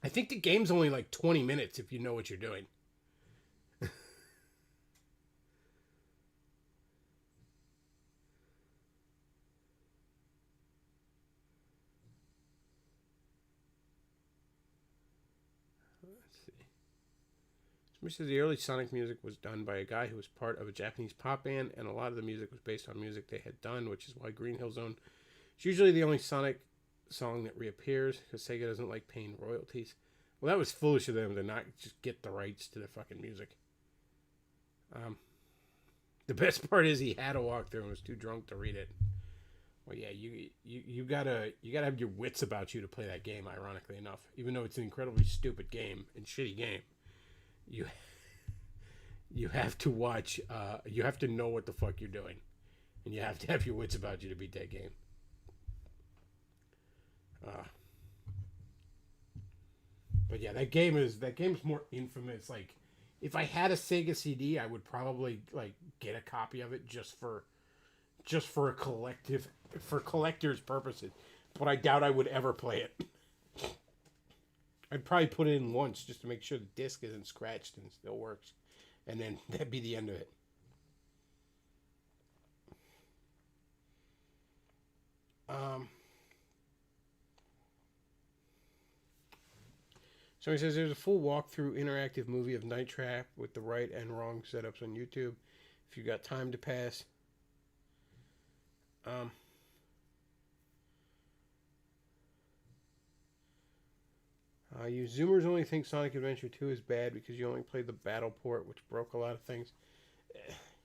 I think the game's only like 20 minutes if you know what you're doing. Let's see. Somebody says the early Sonic music was done by a guy who was part of a Japanese pop band, and a lot of the music was based on music they had done, which is why Green Hill Zone is usually the only Sonic song that reappears, because Sega doesn't like paying royalties. Well, that was foolish of them to not just get the rights to the fucking music. The best part is he had a walkthrough and was too drunk to read it. Well, yeah, you gotta have your wits about you to play that game. Ironically enough, even though it's an incredibly stupid game and shitty game, you have to watch. You have to know what the fuck you're doing, and you have to have your wits about you to beat that game. But yeah, that game's more infamous. Like, if I had a Sega CD, I would probably get a copy of it just for a collector's purposes. But I doubt I would ever play it. I'd probably put it in once just to make sure the disc isn't scratched and still works, and then that'd be the end of it. So he says there's a full walkthrough interactive movie of Night Trap with the right and wrong setups on YouTube if you got time to pass. You Zoomers only think Sonic Adventure 2 is bad because you only played the battle port, which broke a lot of things.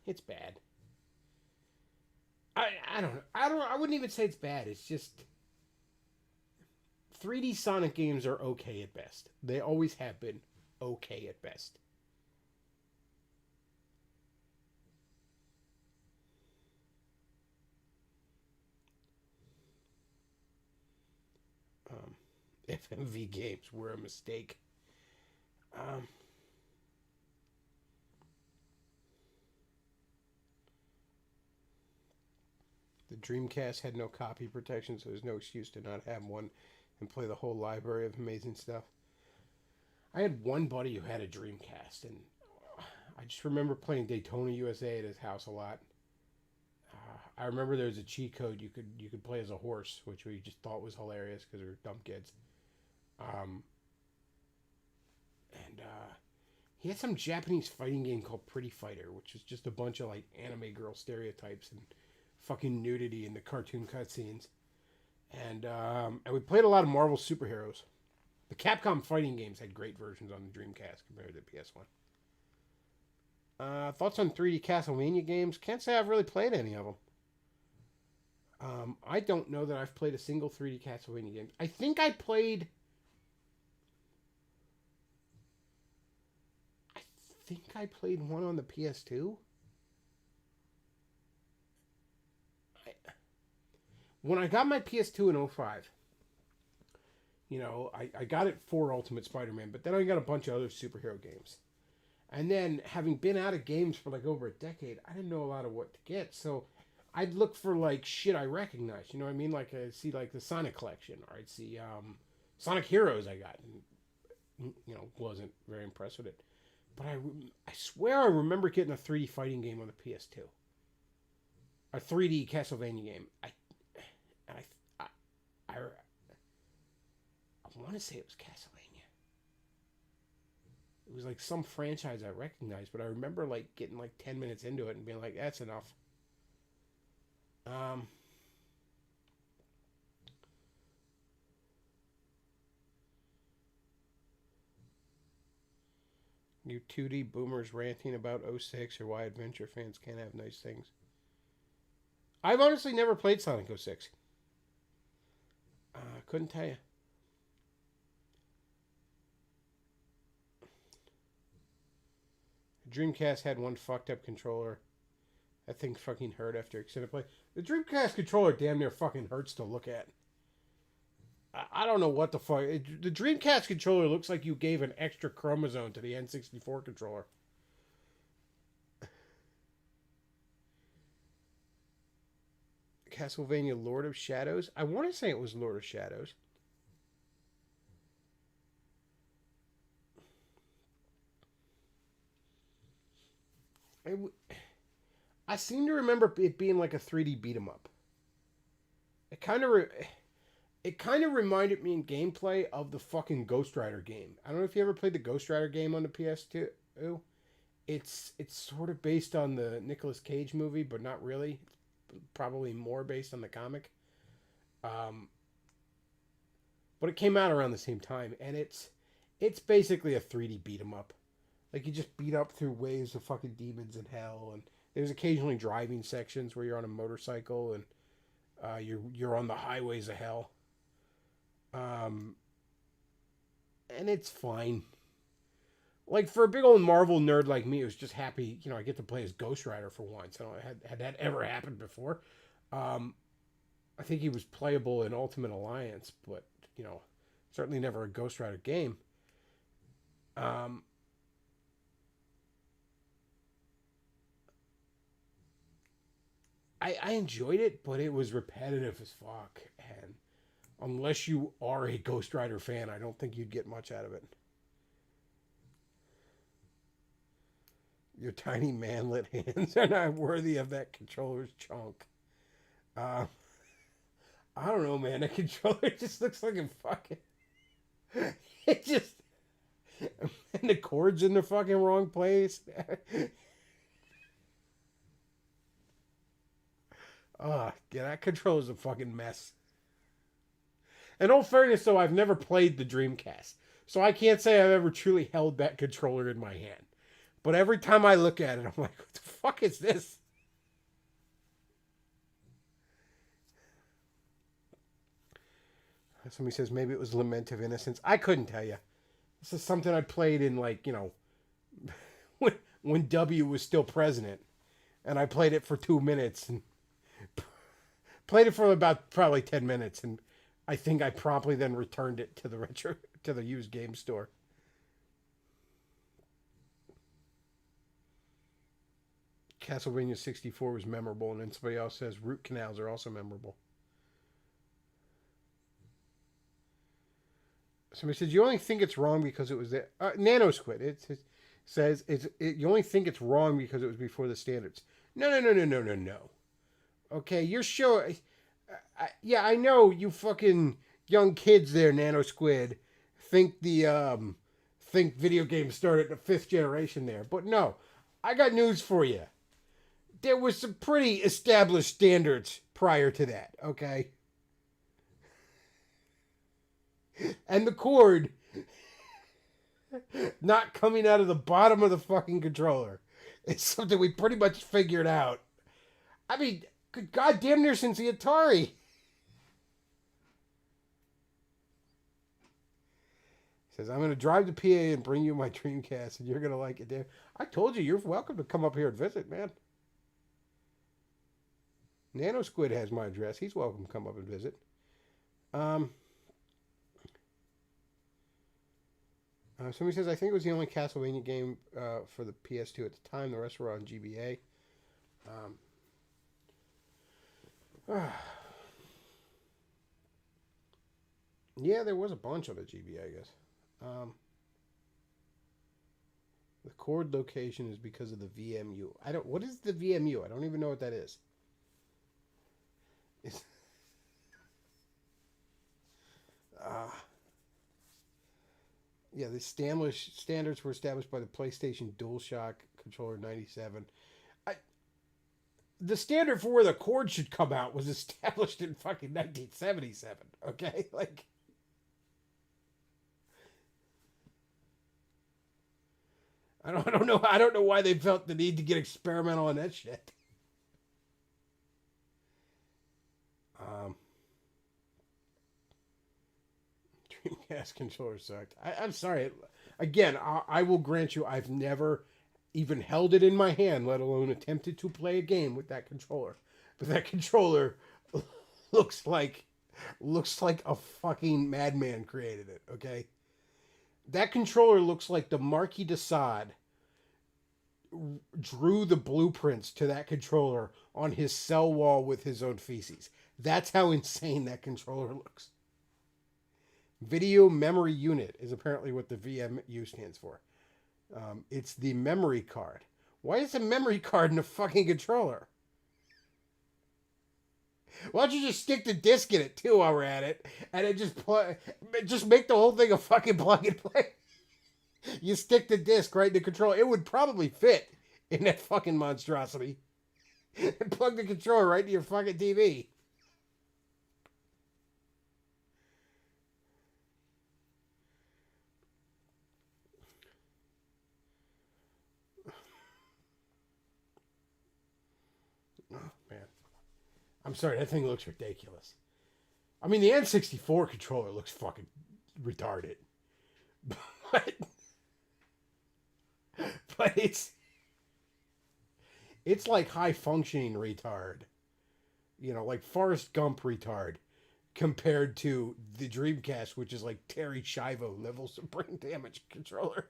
It's bad. I wouldn't even say it's bad. It's just 3D Sonic games are okay at best. They always have been okay at best. FMV games were a mistake. The Dreamcast had no copy protection, so there's no excuse to not have one and play the whole library of amazing stuff. I had one buddy who had a Dreamcast, and I just remember playing Daytona USA at his house a lot. I remember there was a cheat code you could play as a horse, which we just thought was hilarious because we were dumb kids. He had some Japanese fighting game called Pretty Fighter, which was just a bunch of anime girl stereotypes and fucking nudity in the cartoon cutscenes. And we played a lot of Marvel superheroes. The Capcom fighting games had great versions on the Dreamcast compared to the PS1. Thoughts on 3D Castlevania games? Can't say I've really played any of them. I don't know that I've played a single 3D Castlevania game. I think I played one on the PS2. When I got my PS2 in 2005, I got it for Ultimate Spider-Man, but then I got a bunch of other superhero games. And then, having been out of games for like over a decade, I didn't know a lot of what to get. So, I'd look for like shit I recognize. You know what I mean? Like, I'd see like the Sonic collection, or I'd see Sonic Heroes I got. And, wasn't very impressed with it. But I swear I remember getting a 3D fighting game on the PS2. A 3D Castlevania game. I want to say it was Castlevania. It was like some franchise I recognized, but I remember like getting like 10 minutes into it and being like, that's enough. You 2D boomers ranting about 06 or why adventure fans can't have nice things. I've honestly never played Sonic 06. Couldn't tell you. Dreamcast had one fucked up controller. That thing fucking hurt after extended play. The Dreamcast controller damn near fucking hurts to look at. I don't know what the fuck. The Dreamcast controller looks like you gave an extra chromosome to the N64 controller. Castlevania Lord of Shadows. I want to say it was Lord of Shadows. I seem to remember it being like a 3D beat 'em up. It kind of reminded me in gameplay of the fucking Ghost Rider game. I don't know if you ever played the Ghost Rider game on the PS2. It's sort of based on the Nicolas Cage movie, but not really. Probably more based on the comic. But it came out around the same time, and it's basically a 3D beat 'em up. Like, you just beat up through waves of fucking demons in hell, and there's occasionally driving sections where you're on a motorcycle and you're on the highways of hell. And it's fine. Like, for a big old Marvel nerd like me, who's just happy, I get to play as Ghost Rider for once. Had that ever happened before? I think he was playable in Ultimate Alliance, but, certainly never a Ghost Rider game. I enjoyed it, but it was repetitive as fuck. And unless you are a Ghost Rider fan, I don't think you'd get much out of it. Your tiny manlet hands are not worthy of that controller's chunk. I don't know, man. That controller just looks like a fucking... It just... And the cord's in the fucking wrong place. Yeah, that controller's a fucking mess. In all fairness, though, I've never played the Dreamcast. So I can't say I've ever truly held that controller in my hand. But every time I look at it, I'm like, what the fuck is this? Somebody says maybe it was Lament of Innocence. I couldn't tell you. This is something I played in, like, when W was still president. And I played it for 2 minutes. And played it for about probably 10 minutes. And I think I promptly then returned it to the used game store. Castlevania 64 was memorable, and then somebody else says root canals are also memorable. Somebody says you only think it's wrong because it was the Nano Squid. It says you only think it's wrong because it was before the standards. No. Okay, you're sure? Yeah, I know you fucking young kids there, Nano Squid, think video games started at the 5th generation there, but no, I got news for you. There was some pretty established standards prior to that, okay? And the cord not coming out of the bottom of the fucking controller. It's something we pretty much figured out. I mean, god damn near since the Atari. Says, I'm going to drive to PA and bring you my Dreamcast, and you're going to like it, Dan. I told you, you're welcome to come up here and visit, man. Nano Squid has my address. He's welcome to come up and visit. Somebody says, I think it was the only Castlevania game for the PS2 at the time. The rest were on GBA. Yeah, there was a bunch of it, GBA, I guess. The chord location is because of the VMU. What is the VMU? I don't even know what that is. Yeah, the standards were established by the PlayStation DualShock controller 97. The standard for where the chord should come out was established in fucking 1977. Okay, like. I don't know. I don't know why they felt the need to get experimental on that shit. Dreamcast controller sucked. I'm sorry. Again, I will grant you, I've never even held it in my hand, let alone attempted to play a game with that controller. But that controller looks like a fucking madman created it. Okay. That controller looks like the Marquis de Sade drew the blueprints to that controller on his cell wall with his own feces. That's how insane that controller looks. Video Memory Unit is apparently what the VMU stands for. It's the memory card. Why is a memory card in a fucking controller? Why don't you just stick the disc in it too while we're at it, and it just make the whole thing a fucking plug and play. You stick the disc right in the controller. It would probably fit in that fucking monstrosity. And plug the controller right into your fucking TV. Oh, man. I'm sorry, that thing looks ridiculous. I mean, the N64 controller looks fucking retarded. But it's like high functioning retard. You know, like Forrest Gump retard compared to the Dreamcast, which is like Terry Schiavo levels of brain damage controller.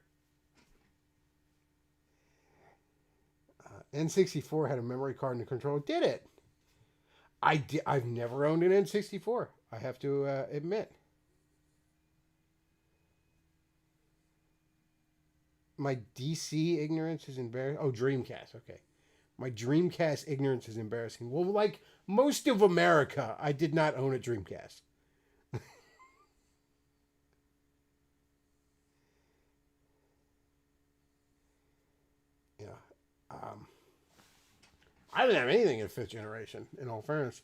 N64 had a memory card in the controller. Did it? I've never owned an N64. I have to admit. My DC ignorance is embarrassing. Oh, Dreamcast. Okay. My Dreamcast ignorance is embarrassing. Well, like most of America, I did not own a Dreamcast. Yeah. I didn't have anything in fifth generation, in all fairness.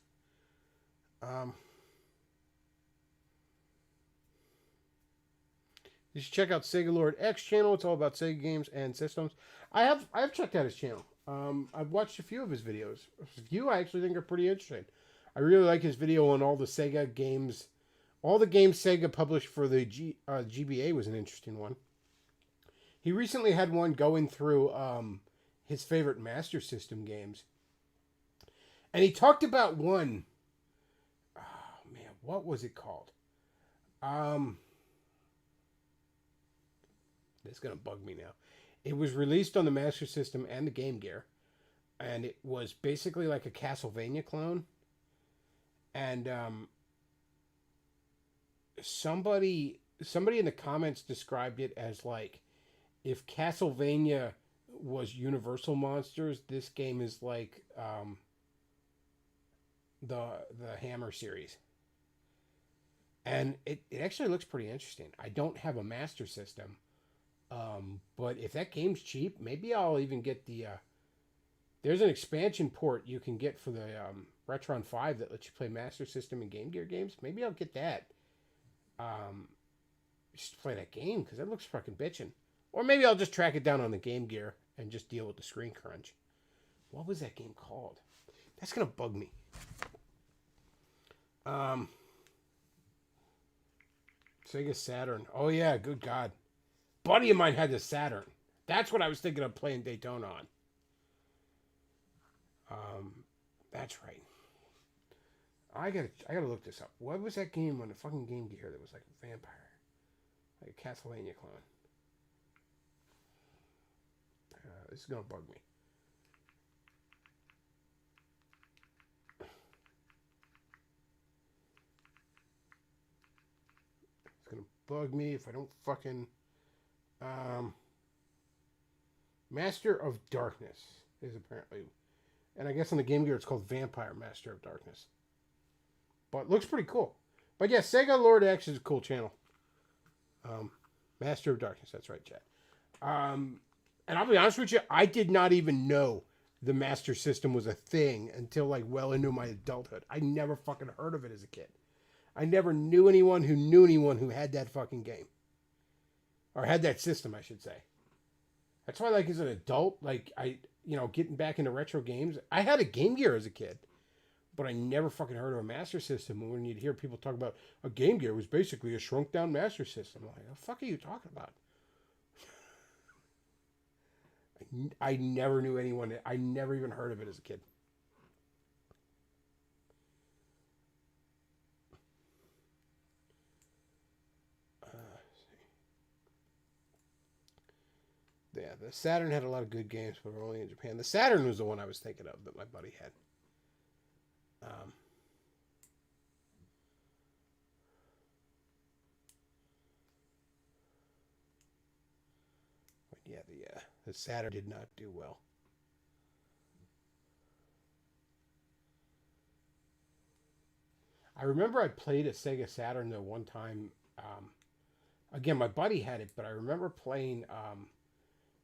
You should check out Sega Lord X channel. It's all about Sega games and systems. I've checked out his channel. I've watched a few of his videos. A few I actually think are pretty interesting. I really like his video on all the Sega games. All the games Sega published for the GBA was an interesting one. He recently had one going through his favorite Master System games. And he talked about one. Oh, man, what was it called? It's going to bug me now. It was released on the Master System and the Game Gear. And it was basically like a Castlevania clone. And somebody in the comments described it as like, if Castlevania was Universal Monsters, this game is like the Hammer series. And it actually looks pretty interesting. I don't have a Master System. But if that game's cheap, maybe I'll even get the... there's an expansion port you can get for the Retron 5 that lets you play Master System and Game Gear games. Maybe I'll get that. Just to play that game, because that looks fucking bitchin'. Or maybe I'll just track it down on the Game Gear and just deal with the screen crunch. What was that game called? That's gonna bug me. Sega Saturn. Oh yeah, good God. Buddy of mine had the Saturn. That's what I was thinking of playing Daytona on. That's right. I gotta look this up. What was that game on the fucking Game Gear that was like a vampire? Like a Castlevania clone. This is gonna bug me. It's gonna bug me if I don't fucking... Master of Darkness is apparently... And I guess on the Game Gear it's called Vampire Master of Darkness. But it looks pretty cool. But yeah, Sega Lord X is a cool channel. Master of Darkness, that's right, chat. And I'll be honest with you, I did not even know the Master System was a thing until like well into my adulthood. I never fucking heard of it as a kid. I never knew anyone who had that fucking game. Or had that system, I should say. That's why, like, as an adult, like, getting back into retro games, I had a Game Gear as a kid, but I never fucking heard of a Master System. And when you'd hear people talk about a Game Gear was basically a shrunk down Master System, I'm like, the fuck are you talking about? I never knew anyone, I never even heard of it as a kid. Yeah, the Saturn had a lot of good games, but were only in Japan. The Saturn was the one I was thinking of that my buddy had. But yeah, the Saturn did not do well. I remember I played a Sega Saturn the one time. Again, my buddy had it, but I remember playing...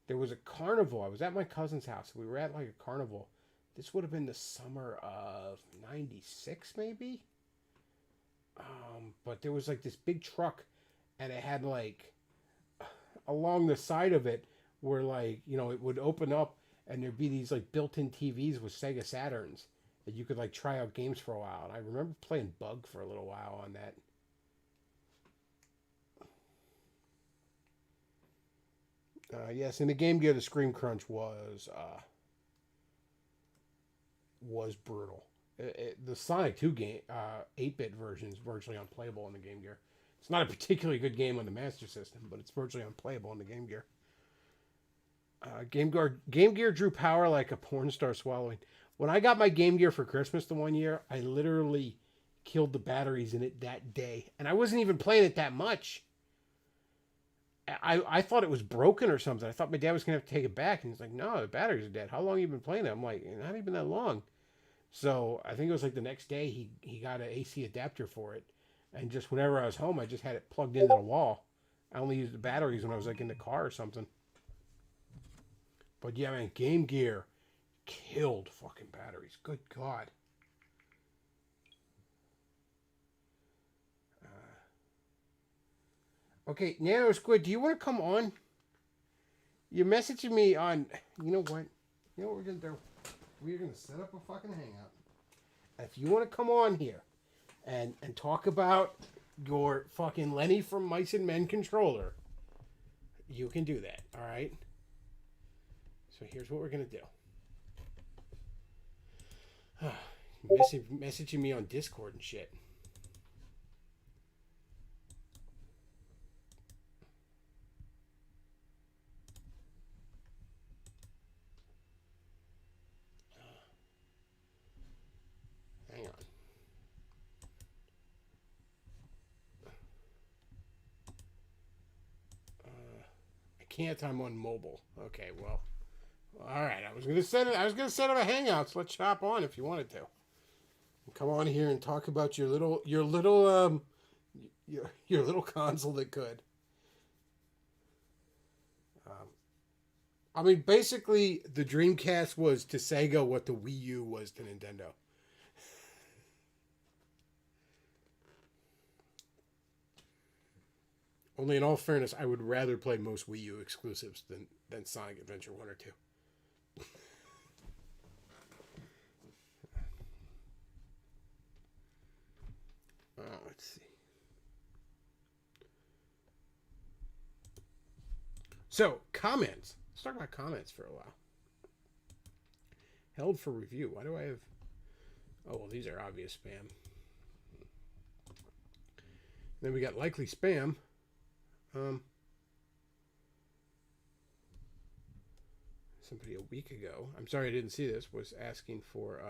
there was a carnival. I was at my cousin's house. We were at like a carnival. This would have been the summer of 96 maybe. But there was like this big truck and it had like along the side of it where like, it would open up and there'd be these like built-in TVs with Sega Saturns that you could like try out games for a while. And I remember playing Bug for a little while on that. Yes, in the Game Gear, the Screen Crunch was brutal. The Sonic 2 game, 8-bit version is virtually unplayable on the Game Gear. It's not a particularly good game on the Master System, but it's virtually unplayable on the Game Gear. Game Gear drew power like a porn star swallowing. When I got my Game Gear for Christmas the one year, I literally killed the batteries in it that day. And I wasn't even playing it that much. I thought it was broken or something. I thought my dad was going to have to take it back. And he's like, no, the batteries are dead. How long have you been playing it? I'm like, not even that long. So I think it was like the next day he got an AC adapter for it. And just whenever I was home, I just had it plugged into the wall. I only used the batteries when I was like in the car or something. But yeah, man, Game Gear killed fucking batteries. Good God. Okay, Nano Squid, do you want to come on? You're messaging me on... You know what? You know what we're going to do? We're going to set up a fucking hangout. And if you want to come on here and talk about your fucking Lenny from Mice and Men controller, you can do that, all right? So here's what we're going to do. Messaging me on Discord and shit. Hang on. I can't. I'm on mobile. Okay, well. All right. I was gonna set up a hangout. So let's hop on if you wanted to. Come on here and talk about your little console that could. I mean, basically, the Dreamcast was to Sega what the Wii U was to Nintendo. Only in all fairness, I would rather play most Wii U exclusives than Sonic Adventure 1 or 2. Let's see. So, comments. Let's talk about comments for a while. Held for review. Why do I have... Oh, well, these are obvious spam. Then we got likely spam. Somebody a week ago, I'm sorry I didn't see this, was asking for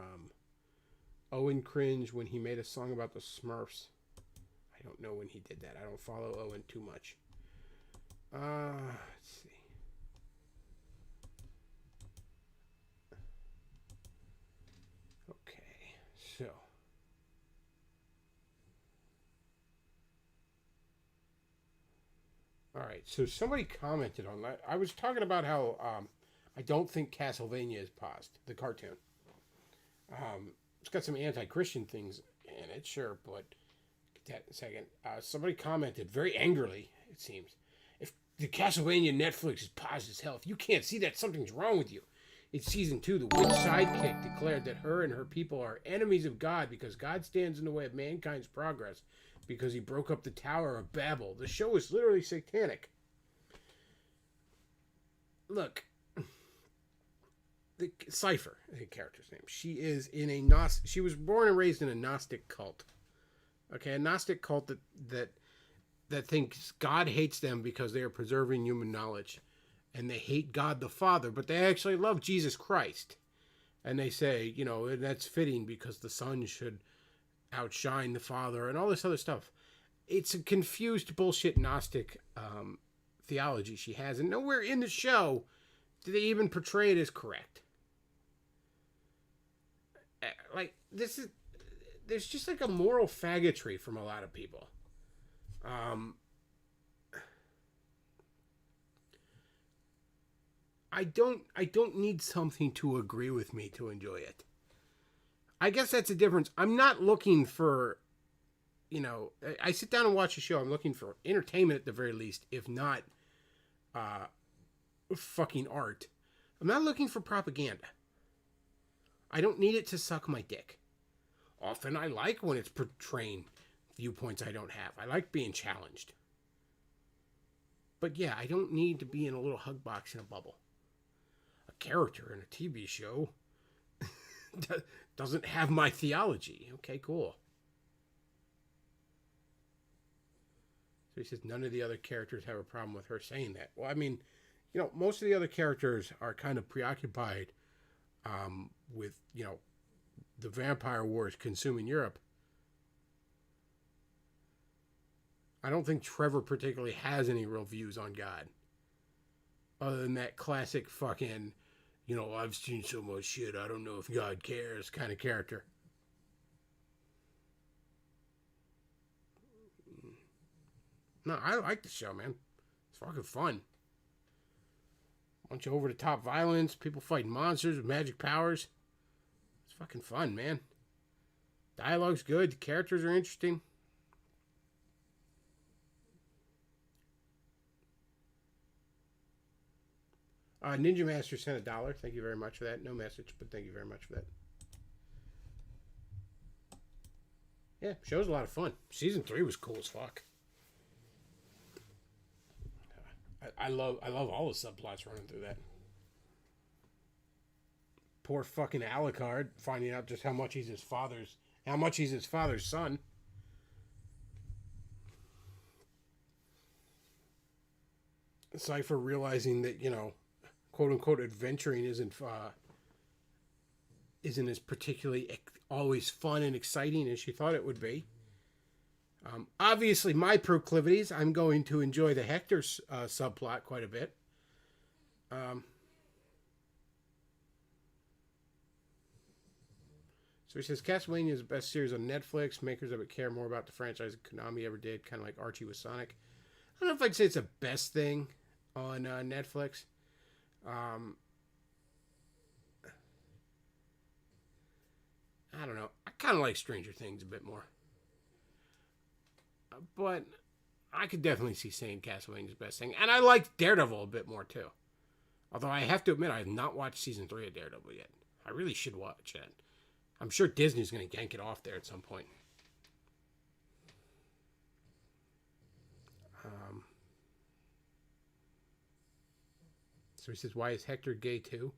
Owen cringe when he made a song about the Smurfs. I don't know when he did that. I don't follow Owen too much. Let's see. Okay, so. All right, so somebody commented on that. I was talking about how I don't think Castlevania is paused, the cartoon. It's got some anti-Christian things in it, sure, but get that in a second. Somebody commented very angrily, it seems, if the Castlevania Netflix is paused as hell, if you can't see that, something's wrong with you. In season 2, the witch sidekick declared that her and her people are enemies of God because God stands in the way of mankind's progress because he broke up the Tower of Babel. The show is literally satanic. Look, the Cypher, the character's name. She is in a she was born and raised in a Gnostic cult. Okay, a Gnostic cult that thinks God hates them because they are preserving human knowledge, and they hate God the Father, but they actually love Jesus Christ. And they say, you know, that's fitting because the Son should outshine the Father and all this other stuff. It's a confused bullshit Gnostic theology she has, and nowhere in the show do they even portray it as correct. Like, there's just like a moral faggotry from a lot of people. I don't need something to agree with me to enjoy it. I guess that's the difference. I'm not looking for, you know, I sit down and watch a show. I'm looking for entertainment at the very least, if not fucking art. I'm not looking for propaganda. I don't need it to suck my dick. Often I like when it's portraying viewpoints I don't have. I like being challenged. But yeah, I don't need to be in a little hug box in a bubble. A character in a TV show doesn't have my theology. Okay, cool. So he says none of the other characters have a problem with her saying that. Well, I mean, you know, most of the other characters are kind of preoccupied with, you know, the vampire wars consuming Europe. I don't think Trevor particularly has any real views on God. Other than that classic fucking, you know, I've seen so much shit, I don't know if God cares kind of character. No, I like the show, man. It's fucking fun. Bunch of over-the-top violence, people fighting monsters with magic powers. It's fucking fun, man. Dialogue's good, the characters are interesting. Ninja Master sent $1. Thank you very much for that. No message, but thank you very much for that. Yeah, show's a lot of fun. Season 3 was cool as fuck. I love all the subplots running through that. Poor fucking Alucard finding out just how much he's his father's son. Cypher realizing that, you know, quote unquote adventuring isn't as particularly always fun and exciting as she thought it would be. Obviously, my proclivities, I'm going to enjoy the Hector subplot quite a bit. So he says, Castlevania is the best series on Netflix. Makers of it care more about the franchise than Konami ever did, kind of like Archie with Sonic. I don't know if I'd say it's the best thing on Netflix. I don't know. I kind of like Stranger Things a bit more. But I could definitely see saying Castlevania's best thing. And I liked Daredevil a bit more, too. Although I have to admit, I have not watched season 3 of Daredevil yet. I really should watch it. I'm sure Disney's going to yank it off there at some point. So he says, why is Hector gay, too?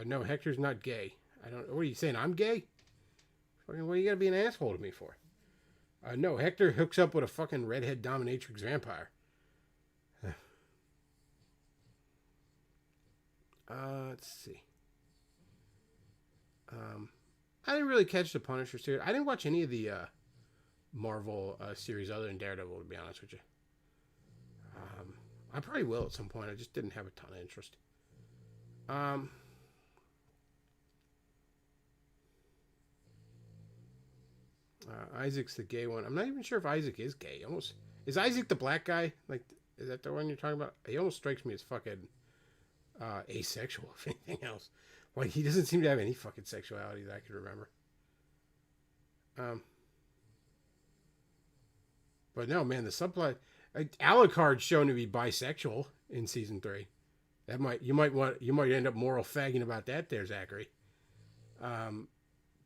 No, Hector's not gay. I don't. What are you saying? I'm gay? What are you going to be an asshole to me for? No, Hector hooks up with a fucking redhead dominatrix vampire. Let's see. I didn't really catch the Punisher series. I didn't watch any of the Marvel series other than Daredevil, to be honest with you. I probably will at some point. I just didn't have a ton of interest. Isaac's the gay one. I'm not even sure if Isaac is gay. Almost is Isaac the black guy? Like, is that the one you're talking about? He almost strikes me as fucking asexual, if anything else. Like, he doesn't seem to have any fucking sexuality that I can remember. But no, man, the subplot. Alucard's shown to be bisexual in season 3. You might end up moral fagging about that there, Zachary.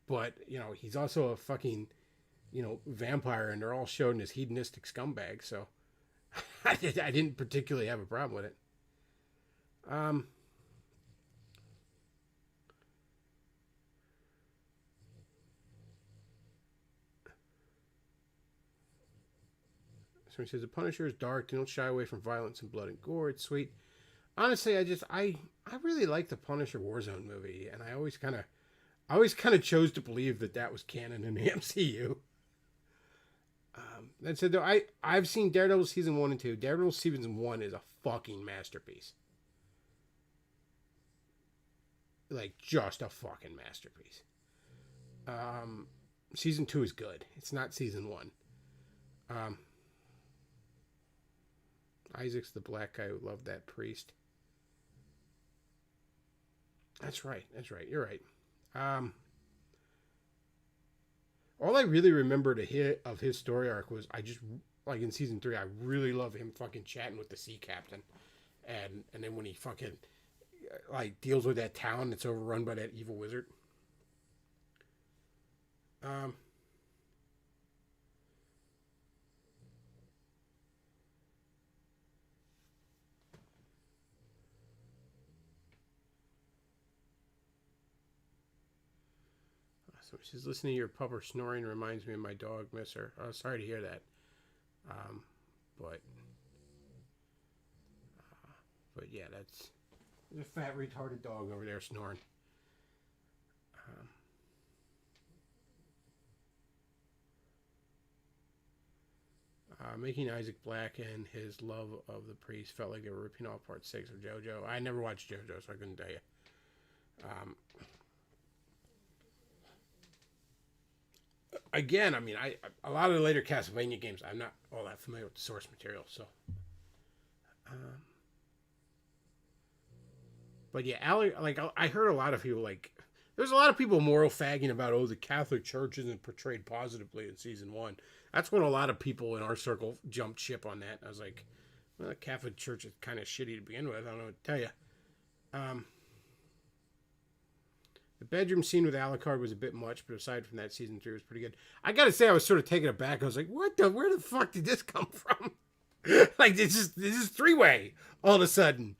But he's also a fucking vampire, and they're all shown as hedonistic scumbags. So I didn't particularly have a problem with it. So he says, the Punisher is dark. You don't shy away from violence and blood and gore. It's sweet. Honestly, I really like the Punisher Warzone movie, and I always kind of chose to believe that was canon in the MCU. That said, though, I've seen Daredevil season 1 and 2. Daredevil season 1 is a fucking masterpiece. Like, just a fucking masterpiece. Season 2 is good. It's not season 1. Isaac's the black guy who loved that priest. That's right. You're right. All I really remember of his story arc was like in season 3, I really love him fucking chatting with the sea captain. And then when he fucking like deals with that town that's overrun by that evil wizard. So she's listening to your pupper snoring reminds me of my dog, Miss her. Oh, sorry to hear that. But yeah, that's a fat retarded dog over there snoring. Making Isaac black and his love of the priest felt like they were ripping off part 6 of JoJo. I never watched JoJo, so I couldn't tell you. Again, I mean, a lot of the later Castlevania games, I'm not all that familiar with the source material, so. But yeah, I heard a lot of people, like, there's a lot of people moral fagging about, the Catholic Church isn't portrayed positively in season 1. That's when a lot of people in our circle jumped ship on that. I was like, well, the Catholic Church is kind of shitty to begin with. I don't know what to tell you. The bedroom scene with Alucard was a bit much, but aside from that, season 3 was pretty good. I gotta say, I was sort of taken aback. I was like, where the fuck did this come from? Like, this is 3-way all of a sudden.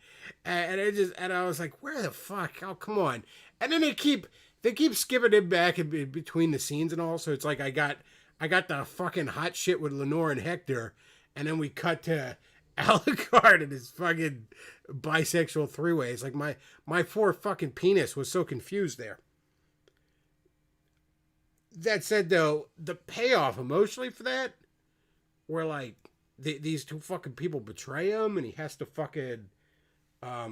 And I was like, where the fuck? Oh, come on. And then they keep skipping it back in between the scenes and all. So it's like, I got the fucking hot shit with Lenore and Hector. And then we cut to Alucard and his fucking bisexual 3-ways. Like, my poor fucking penis was so confused there. That said, though, the payoff emotionally for that, where, like, these two fucking people betray him and he has to fucking, off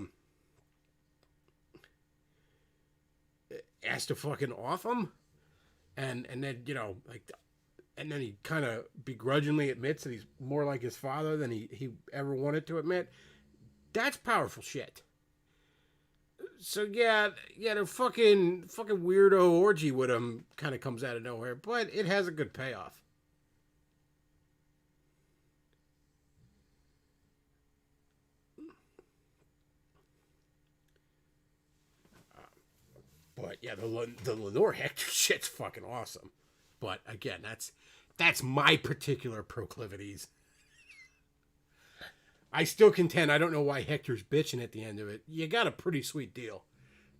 him. And then, like, and then he kind of begrudgingly admits that he's more like his father than he ever wanted to admit. That's powerful shit. So yeah, the fucking weirdo orgy with him kind of comes out of nowhere, but it has a good payoff. Yeah, the Lenore Hector shit's fucking awesome. But again, that's my particular proclivities. I still contend I don't know why Hector's bitching at the end of it. You got a pretty sweet deal,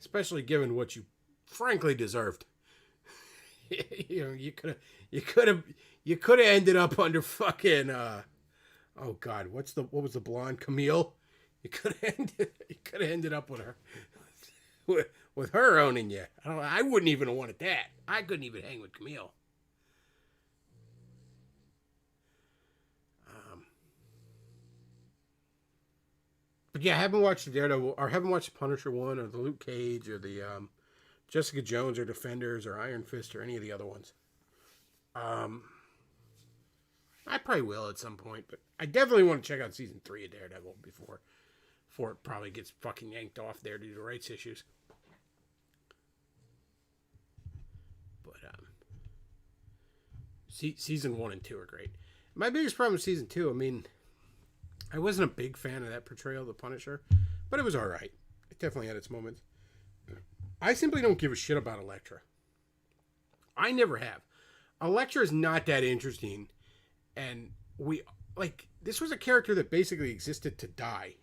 especially given what you frankly deserved. You could have ended up under fucking oh god, what was the blonde Camille? You could have ended up with her with her owning you. I wouldn't even have wanted that. I couldn't even hang with Camille. But yeah, I haven't watched the Daredevil, or haven't watched the Punisher one, or the Luke Cage, or the Jessica Jones, or Defenders, or Iron Fist, or any of the other ones. I probably will at some point, but I definitely want to check out season 3 of Daredevil before it probably gets fucking yanked off there due to rights issues. But season 1 and 2 are great. My biggest problem with season 2, I mean, I wasn't a big fan of that portrayal of the Punisher, but it was alright. It definitely had its moments. I simply don't give a shit about Elektra. I never have. Elektra is not that interesting, and this was a character that basically existed to die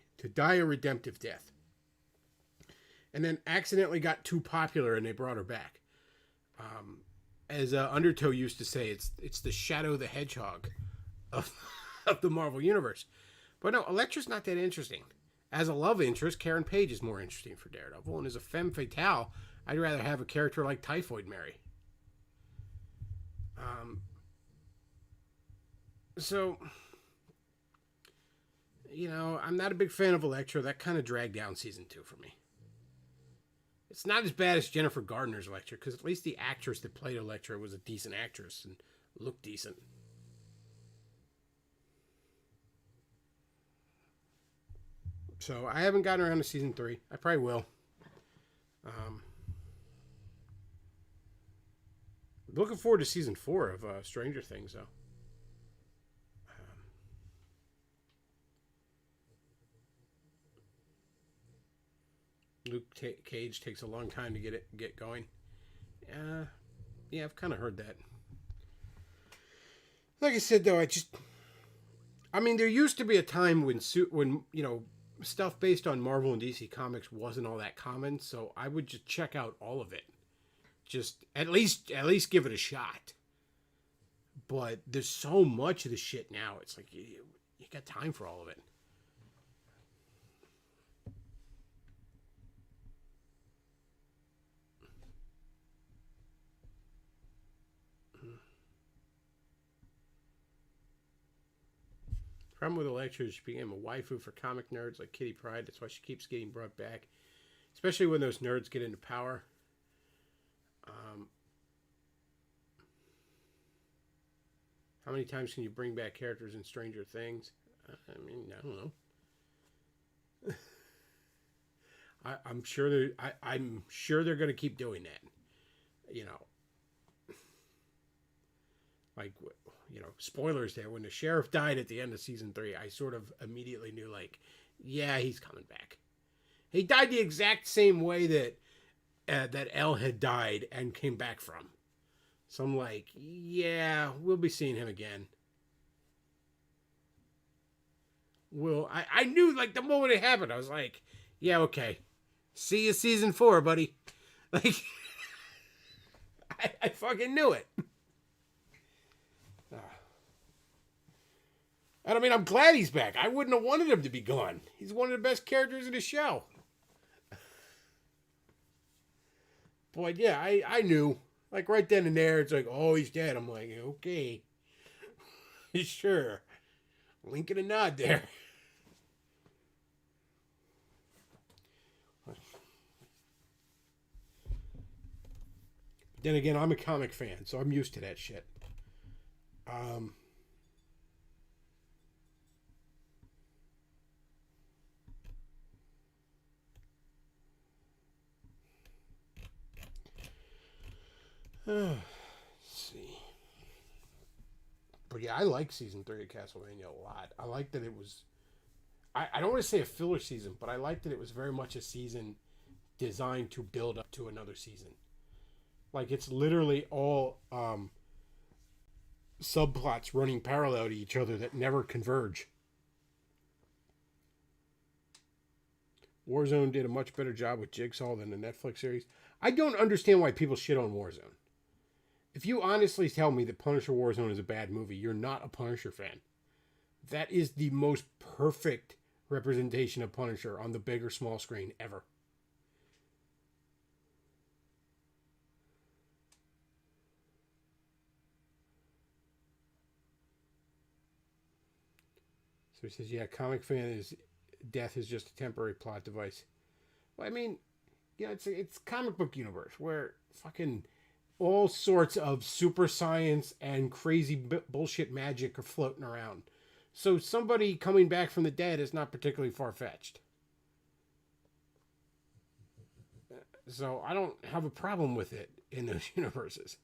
a redemptive death, and then accidentally got too popular and they brought her back. As Undertow used to say, it's the Shadow the Hedgehog of the Marvel Universe. But no, Elektra's not that interesting. As a love interest, Karen Page is more interesting for Daredevil, and as a femme fatale, I'd rather have a character like Typhoid Mary. So, I'm not a big fan of Elektra. That kind of dragged down season 2 for me. It's not as bad as Jennifer Gardner's Elektra, because at least the actress that played Elektra was a decent actress and looked decent. So, I haven't gotten around to season 3. I probably will. Looking forward to season 4 of Stranger Things, though. Luke Cage takes a long time to get going. Yeah, I've kind of heard that. Like I said, though, there used to be a time when stuff based on Marvel and DC Comics wasn't all that common, so I would just check out all of it. Just at least give it a shot. But there's so much of the shit now. It's like you got time for all of it. Problem with Elektra is she became a waifu for comic nerds like Kitty Pryde. That's why she keeps getting brought back, especially when those nerds get into power. How many times can you bring back characters in Stranger Things? I don't know. I'm sure they're going to keep doing that. Spoilers there. When the sheriff died at the end of season 3, I sort of immediately knew, yeah, he's coming back. He died the exact same way that Elle had died and came back from. So I'm like, yeah, we'll be seeing him again. I knew, the moment it happened, I was like, yeah, okay. See you season 4, buddy. I fucking knew it. And I'm glad he's back. I wouldn't have wanted him to be gone. He's one of the best characters in the show. But yeah, I knew. Right then and there, it's like, oh, he's dead. I'm like, okay. Sure. Linking a nod there. Then again, I'm a comic fan, so I'm used to that shit. Let's see. But yeah, I like season 3 of Castlevania a lot. I like that it was... I don't want to say a filler season, but I like that it was very much a season designed to build up to another season. Like it's literally all subplots running parallel to each other that never converge. Warzone did a much better job with Jigsaw than the Netflix series. I don't understand why people shit on Warzone. If you honestly tell me that Punisher Warzone is a bad movie, you're not a Punisher fan. That is the most perfect representation of Punisher on the big or small screen ever. So he says, yeah, comic fan is death is just a temporary plot device. Well, I mean, yeah, it's comic book universe where fucking all sorts of super science and crazy bullshit magic are floating around. So somebody coming back from the dead is not particularly far-fetched. So I don't have a problem with it in those universes.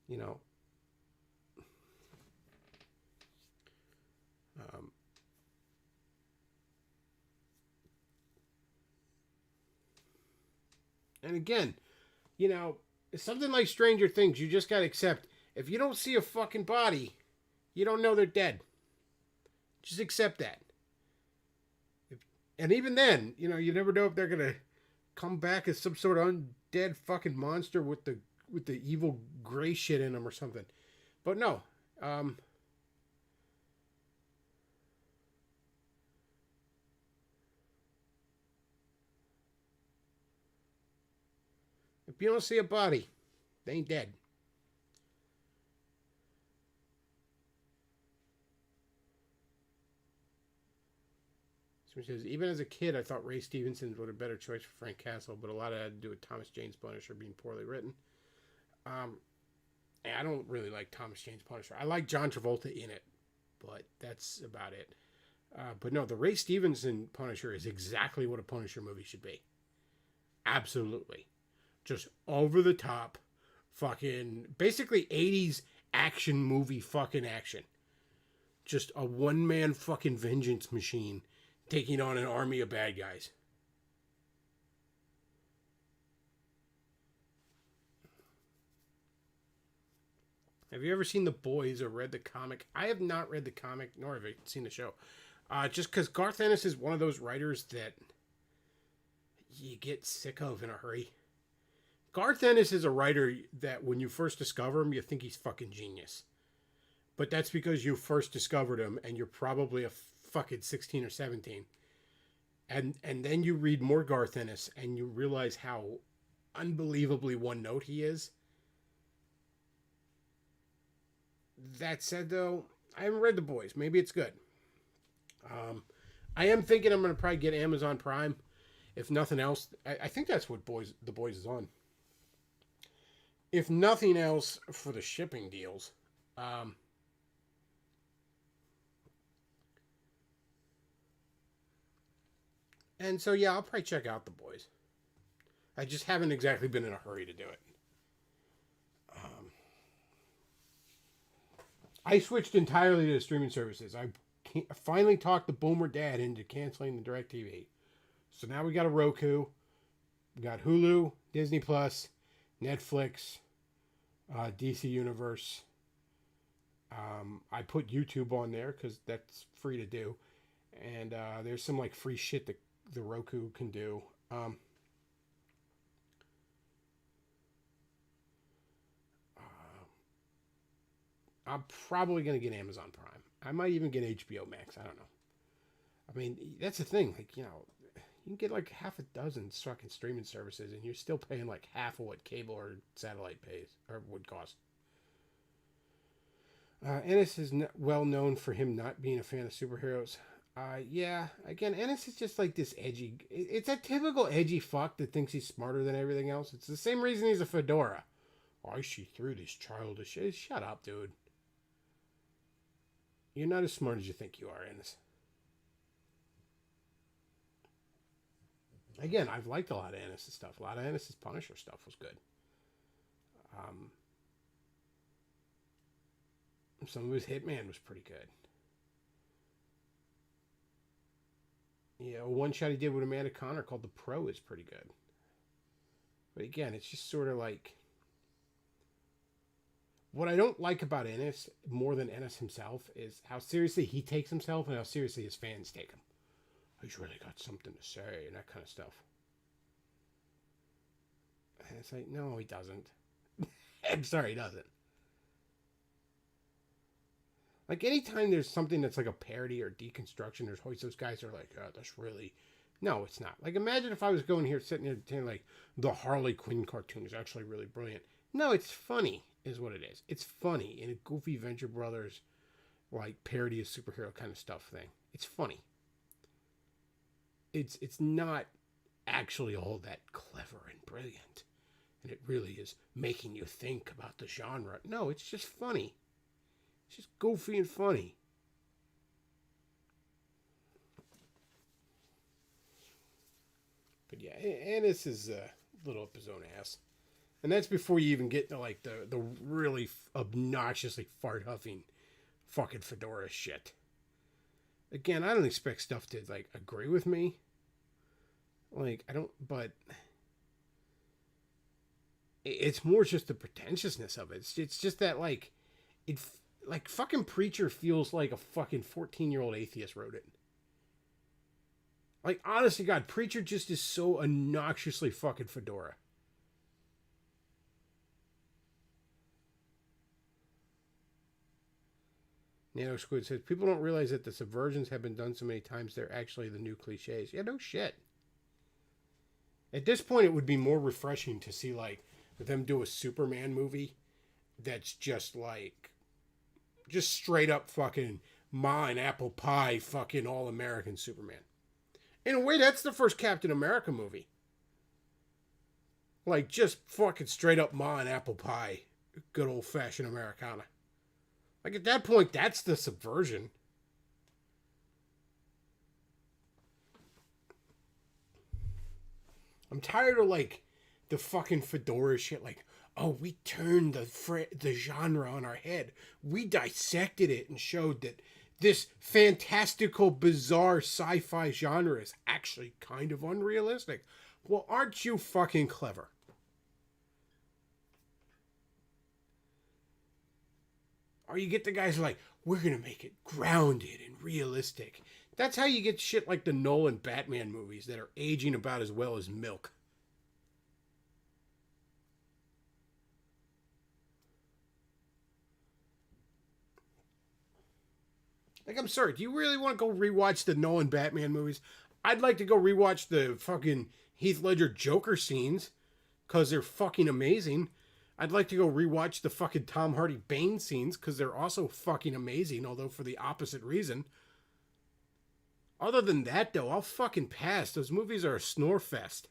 You know. And again, you know, it's something like Stranger Things. You just got to accept. If you don't see a fucking body, you don't know they're dead. Just accept that. And even then, you know, you never know if they're going to come back as some sort of undead fucking monster with the evil gray shit in them or something. But no. If you don't see a body, they ain't dead. So he says, even as a kid, I thought Ray Stevenson was a better choice for Frank Castle, but a lot of that had to do with Thomas Jane's Punisher being poorly written. I don't really like Thomas Jane's Punisher. I like John Travolta in it, but that's about it. But no, the Ray Stevenson Punisher is exactly what a Punisher movie should be. Absolutely. Just over the top, fucking, basically 80s action movie fucking action. Just a one-man fucking vengeance machine taking on an army of bad guys. Have you ever seen The Boys or read the comic? I have not read the comic, nor have I seen the show. Just because Garth Ennis is one of those writers that you get sick of in a hurry. Garth Ennis is a writer that when you first discover him, you think he's fucking genius. But that's because you first discovered him and you're probably a fucking 16 or 17. And then you read more Garth Ennis and you realize how unbelievably one note he is. That said, though, I haven't read The Boys. Maybe it's good. I am thinking I'm going to probably get Amazon Prime. If nothing else, I think that's what The Boys is on. If nothing else, for the shipping deals. And so, yeah, I'll probably check out The Boys. I just haven't exactly been in a hurry to do it. I switched entirely to streaming services. I finally talked the Boomer Dad into canceling the DirecTV. So now we got a Roku. We got Hulu, Disney Plus, Netflix, DC Universe. I put YouTube on there because that's free to do. And there's some like free shit that the Roku can do. I'm probably going to get Amazon Prime. I might even get HBO Max. I don't know. I mean, that's the thing. Like, you know, you can get like half a dozen fucking streaming services and you're still paying like half of what cable or satellite pays or would cost. Ennis is well known for him not being a fan of superheroes. Yeah, again, Ennis is just like this edgy... It's a typical edgy fuck that thinks he's smarter than everything else. It's the same reason he's a fedora. I see through this childish shit. Shut up, dude. You're not as smart as you think you are, Ennis. Again, I've liked a lot of Ennis' stuff. A lot of Ennis' Punisher stuff was good. Some of his Hitman was pretty good. Yeah, a one shot he did with Amanda Connor called The Pro is pretty good. But again, it's just sort of like What I don't like about Ennis more than Ennis himself is how seriously he takes himself and how seriously his fans take him. He's really got something to say and that kind of stuff. And it's like, no, he doesn't. I'm sorry, he doesn't. Like, anytime there's something that's like a parody or deconstruction, there's always those guys that are like, oh, that's really... No, it's not. Like, imagine if I was going here sitting here saying, like, the Harley Quinn cartoon is actually really brilliant. No, it's funny, is what it is. It's funny in a goofy Venture Brothers, like, parody of superhero kind of stuff thing. It's funny. It's not actually all that clever and brilliant. And it really is making you think about the genre. No, it's just funny. It's just goofy and funny. But yeah, Ennis is a little up his own ass. And that's before you even get to like the really obnoxiously fart huffing fucking fedora shit. Again, I don't expect stuff to like agree with me. Like, I don't, but it's more just the pretentiousness of it. It's just that like, like fucking Preacher feels like a fucking 14-year-old atheist wrote it. Like, honestly, God, Preacher just is so obnoxiously fucking fedora. Nano Squid says, people don't realize that the subversions have been done so many times, they're actually the new cliches. Yeah, no shit. At this point, it would be more refreshing to see, like, them do a Superman movie that's just, like, just straight up fucking Ma and Apple Pie fucking all-American Superman. In a way, that's the first Captain America movie. Like, just fucking straight up Ma and Apple Pie. Good old-fashioned Americana. Like, at that point, that's the subversion. I'm tired of, like, the fucking fedora shit. Like, oh, we turned the genre on our head. We dissected it and showed that this fantastical, bizarre sci-fi genre is actually kind of unrealistic. Well, aren't you fucking clever? Or you get the guys like, we're going to make it grounded and realistic. That's how you get shit like the Nolan Batman movies that are aging about as well as milk. Like, I'm sorry, do you really want to go rewatch the Nolan Batman movies? I'd like to go rewatch the fucking Heath Ledger Joker scenes, because they're fucking amazing. I'd like to go rewatch the fucking Tom Hardy Bane scenes, because they're also fucking amazing, although for the opposite reason. Other than that, though, I'll fucking pass. Those movies are a snore fest.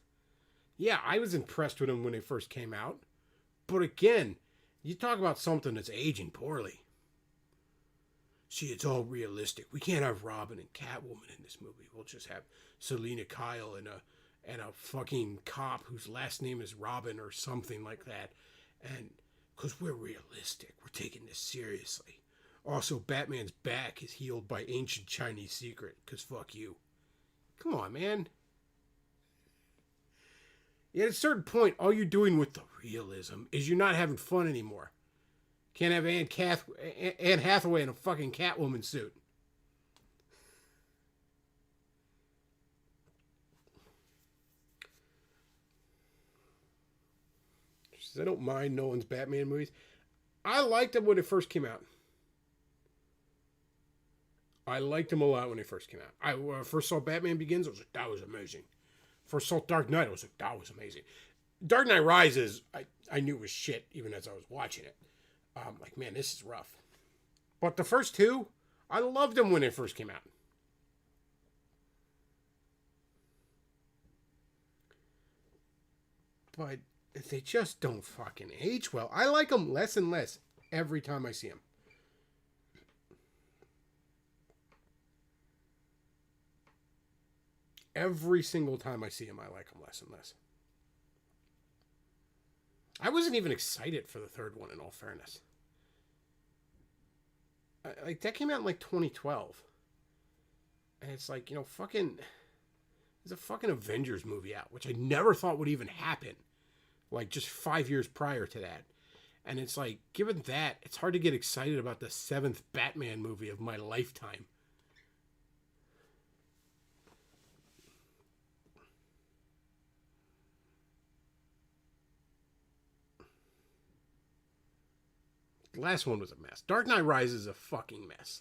Yeah, I was impressed with them when they first came out. But again, you talk about something that's aging poorly. See, it's all realistic. We can't have Robin and Catwoman in this movie. We'll just have Selena Kyle and a fucking cop whose last name is Robin or something like that. And because we're realistic, we're taking this seriously. Also, Batman's back is healed by ancient Chinese secret, because fuck you. Come on, man. At a certain point, all you're doing with the realism is you're not having fun anymore. Can't have Anne Hathaway in a fucking Catwoman suit. She says, I don't mind Nolan's Batman movies. I liked them when it first came out. I liked them a lot when they first came out. I first saw Batman Begins, I was like, that was amazing. First saw Dark Knight, I was like, that was amazing. Dark Knight Rises, I knew was shit even as I was watching it. Like, man, this is rough. But the first two, I loved them when they first came out. But they just don't fucking age well. I like them less and less every time I see them. Every single time I see them, I like them less and less. I wasn't even excited for the third one, in all fairness. Like, that came out in, like, 2012. And it's like, you know, fucking... There's a fucking Avengers movie out, which I never thought would even happen. Like, just 5 years prior to that. And it's like, given that, it's hard to get excited about the 7th Batman movie of my lifetime. The last one was a mess. Dark Knight Rises is a fucking mess.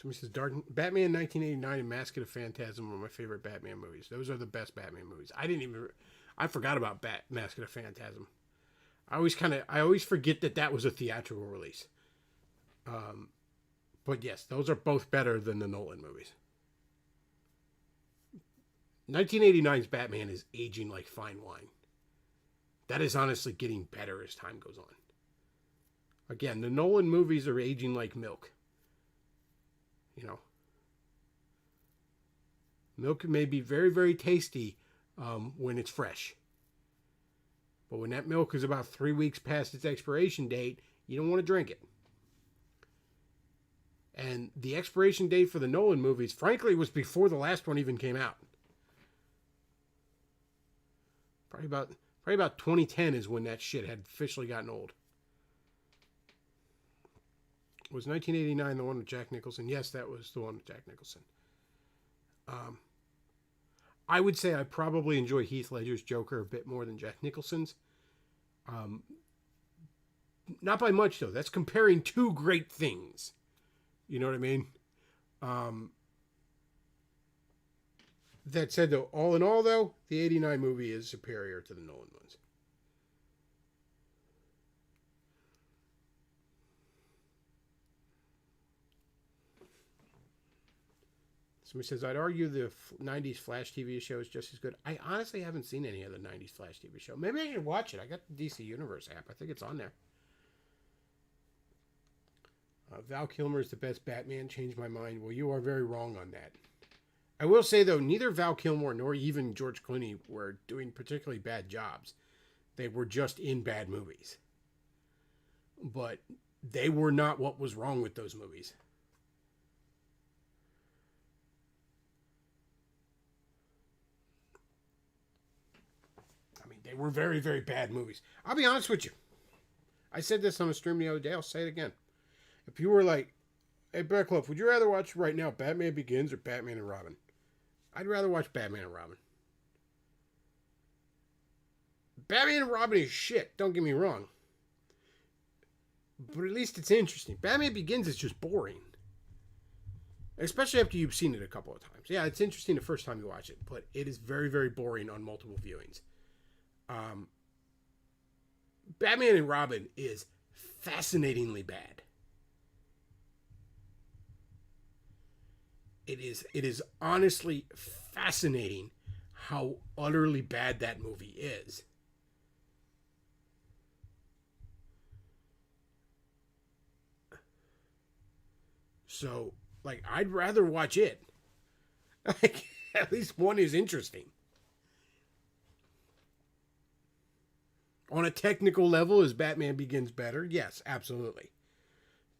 Somebody says Batman 1989 and Mask of the Phantasm were my favorite Batman movies. Those are the best Batman movies. I forgot about Mask of the Phantasm. I always forget that was a theatrical release. But yes, those are both better than the Nolan movies. 1989's Batman is aging like fine wine. That is honestly getting better as time goes on. Again, the Nolan movies are aging like milk. You know, milk may be very, very tasty when it's fresh. But when that milk is about 3 weeks past its expiration date, you don't want to drink it. And the expiration date for the Nolan movies, frankly, was before the last one even came out. Probably about 2010 is when that shit had officially gotten old. Was 1989 the one with Jack Nicholson? Yes, that was the one with Jack Nicholson. I would say I probably enjoy Heath Ledger's Joker a bit more than Jack Nicholson's. Not by much, though. That's comparing two great things. You know what I mean? That said, though, all in all, though, the 89 movie is superior to the Nolan ones. Somebody says, I'd argue the 90s Flash TV show is just as good. I honestly haven't seen any of the 90s Flash TV show. Maybe I should watch it. I got the DC Universe app. I think it's on there. Val Kilmer is the best Batman. Changed my mind. Well, you are very wrong on that. I will say, though, neither Val Kilmer nor even George Clooney were doing particularly bad jobs. They were just in bad movies. But they were not what was wrong with those movies. They were very, very bad movies. I'll be honest with you. I said this on a stream the other day. I'll say it again. If you were like, hey, Beckloff, would you rather watch right now Batman Begins or Batman and Robin? I'd rather watch Batman and Robin. Batman and Robin is shit. Don't get me wrong. But at least it's interesting. Batman Begins is just boring. Especially after you've seen it a couple of times. Yeah, it's interesting the first time you watch it. But it is very, very boring on multiple viewings. Batman and Robin is fascinatingly bad. It is honestly fascinating how utterly bad that movie is. So, like, I'd rather watch it. Like, at least one is interesting. On a technical level, is Batman Begins better? Yes, absolutely.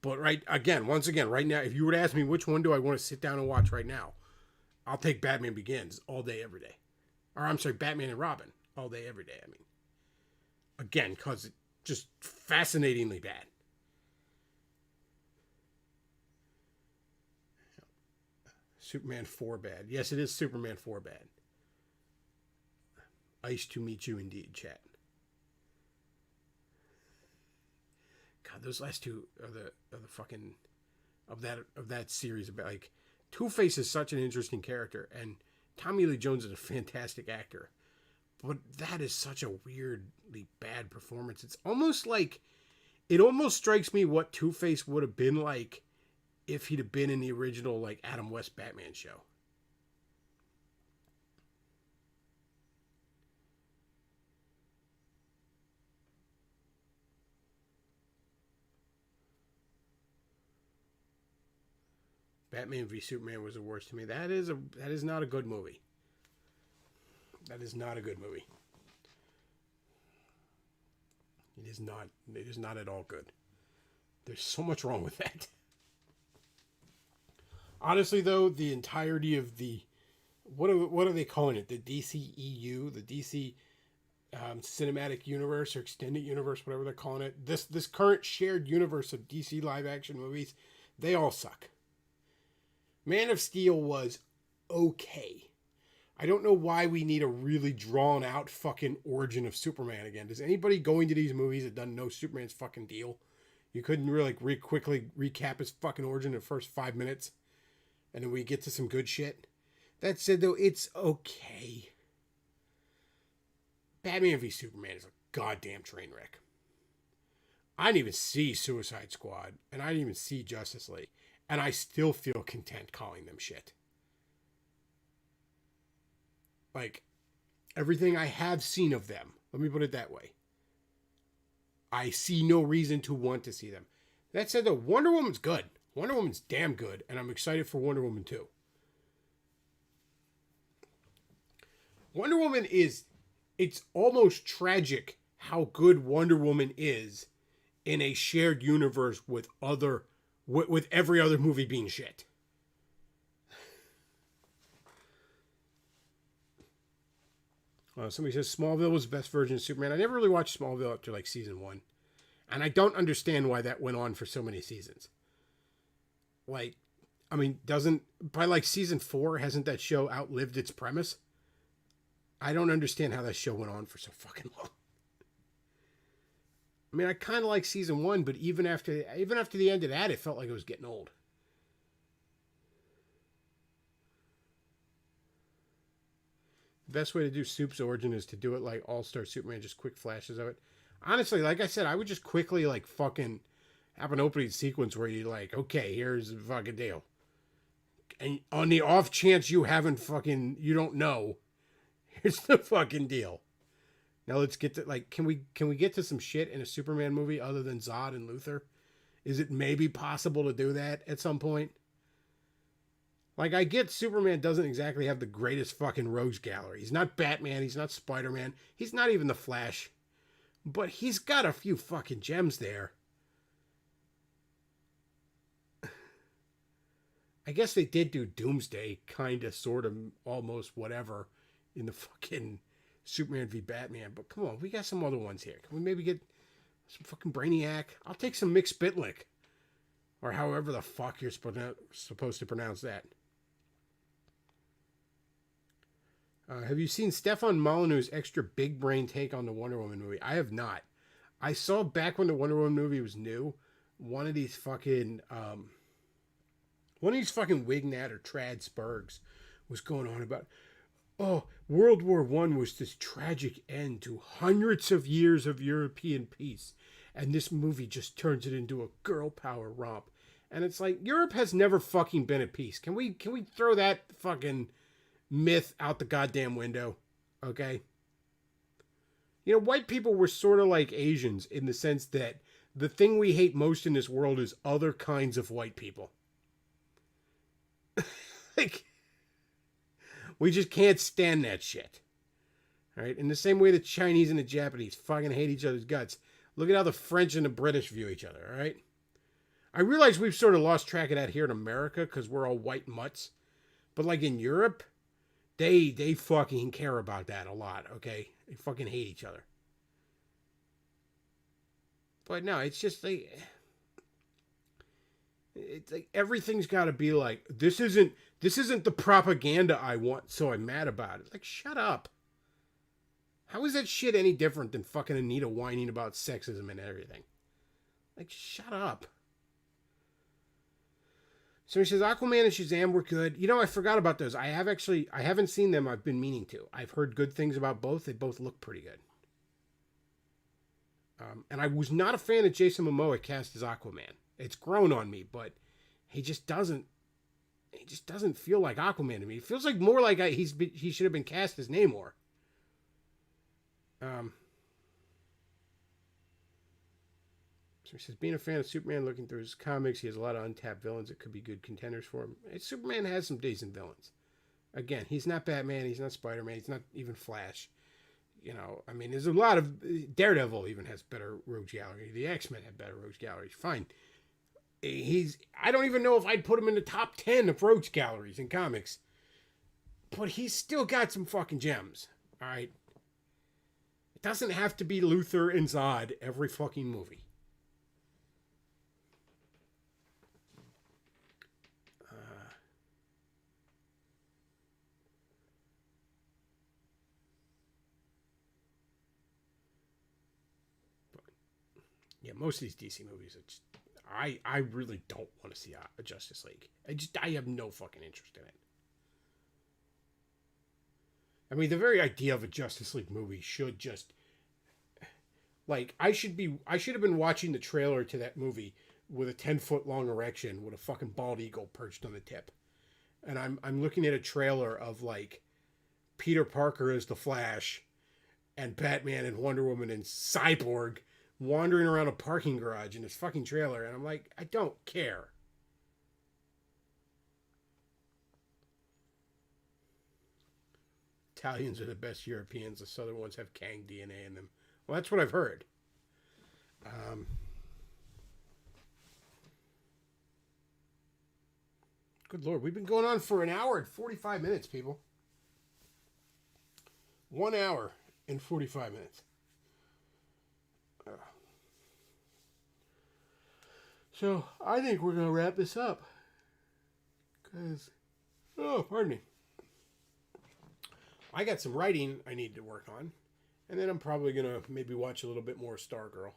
But once again, right now, if you were to ask me which one do I want to sit down and watch right now, I'll take Batman Begins all day, every day. Or I'm sorry, Batman and Robin all day, every day. I mean, again, because it's just fascinatingly bad. Superman 4 bad. Yes, it is Superman 4 bad. Ice to meet you indeed, chat. God, those last two are the fucking of that series about, like, Two-Face is such an interesting character, and Tommy Lee Jones is a fantastic actor, but that is such a weirdly bad performance. It's almost like, it almost strikes me what Two-Face would have been like if he'd have been in the original, like, Adam West Batman show. Batman v Superman was the worst to me. That is not a good movie. That is not a good movie. It is not. It is not at all good. There's so much wrong with that. Honestly, though, the entirety of the what are they calling it? The DCEU, the DC cinematic universe or extended universe, whatever they're calling it. This current shared universe of DC live action movies, they all suck. Man of Steel was okay. I don't know why we need a really drawn out fucking origin of Superman again. Does anybody going to these movies that doesn't know Superman's fucking deal? You couldn't really quickly recap his fucking origin in the first 5 minutes, and then we get to some good shit. That said, though, it's okay. Batman v Superman is a goddamn train wreck. I didn't even see Suicide Squad, and I didn't even see Justice League, and I still feel content calling them shit. Like, everything I have seen of them, let me put it that way, I see no reason to want to see them. That said, though, Wonder Woman's good. Wonder Woman's damn good, and I'm excited for Wonder Woman 2. Wonder Woman is, it's almost tragic how good Wonder Woman is in a shared universe with every other movie being shit. Somebody says Smallville was the best version of Superman. I never really watched Smallville up to like season 1. And I don't understand why that went on for so many seasons. Like, I mean, by like season 4, hasn't that show outlived its premise? I don't understand how that show went on for so fucking long. I mean, I kind of like season 1, but even after the end of that, it felt like it was getting old. The best way to do Soup's origin is to do it like All-Star Superman, just quick flashes of it. Honestly, like I said, I would just quickly like fucking have an opening sequence where you're like, okay, here's the fucking deal. And on the off chance you don't know, here's the fucking deal. Now let's get to, like, can we get to some shit in a Superman movie other than Zod and Luthor? Is it maybe possible to do that at some point? Like, I get Superman doesn't exactly have the greatest fucking rogues gallery. He's not Batman. He's not Spider-Man. He's not even the Flash. But he's got a few fucking gems there. I guess they did do Doomsday, kind of, sort of, almost, whatever, in the fucking Superman v Batman. But come on, we got some other ones here. Can we maybe get some fucking Brainiac? I'll take some Mick Spitlick. Or however the fuck you're supposed to pronounce that. Have you seen Stefan Molyneux's extra big brain take on the Wonder Woman movie? I have not. I saw back when the Wonder Woman movie was new, one of these fucking Wignat or Trad Spurgs was going on about, oh, World War I was this tragic end to hundreds of years of European peace, and this movie just turns it into a girl power romp. And it's like, Europe has never fucking been at peace. Can we throw that fucking myth out the goddamn window? Okay? You know, white people were sort of like Asians in the sense that the thing we hate most in this world is other kinds of white people. Like, we just can't stand that shit. All right? In the same way the Chinese and the Japanese fucking hate each other's guts. Look at how the French and the British view each other, all right? I realize we've sort of lost track of that here in America because we're all white mutts. But like in Europe, they fucking care about that a lot, okay? They fucking hate each other. But no, it's just like, it's like everything's got to be like, this isn't the propaganda I want, so I'm mad about it. Like, shut up. How is that shit any different than fucking Anita whining about sexism and everything? Like, shut up. So he says, Aquaman and Shazam were good. You know, I forgot about those. I haven't seen them. I've been meaning to. I've heard good things about both. They both look pretty good. And I was not a fan of Jason Momoa cast as Aquaman. It's grown on me, but he just doesn't feel like Aquaman to me. It feels like more like he should have been cast as Namor. So he says, being a fan of Superman, looking through his comics, he has a lot of untapped villains that could be good contenders for him. Superman has some decent villains. Again, he's not Batman, he's not Spider-Man, he's not even Flash. You know, I mean, there's a lot of... Daredevil even has better rogues gallery. The X-Men have better rogues galleries. Fine. I don't even know if I'd put him in the top 10 of rogues galleries in comics. But he's still got some fucking gems. All right. It doesn't have to be Luther and Zod every fucking movie. Yeah, most of these DC movies, I really don't want to see a Justice League. I have no fucking interest in it. I mean, the very idea of a Justice League movie should just, like, I should have been watching the trailer to that movie with a 10-foot long erection with a fucking bald eagle perched on the tip. And I'm looking at a trailer of, like, Peter Parker as the Flash and Batman and Wonder Woman and Cyborg wandering around a parking garage in this fucking trailer, and I'm like, I don't care. Italians are the best Europeans. The southern ones have Kang DNA in them. Well, that's what I've heard. Good Lord, we've been going on for an hour and 45 minutes, people. 1 hour and 45 minutes. So, I think we're going to wrap this up. Because, pardon me. I got some writing I need to work on. And then I'm probably going to maybe watch a little bit more Stargirl.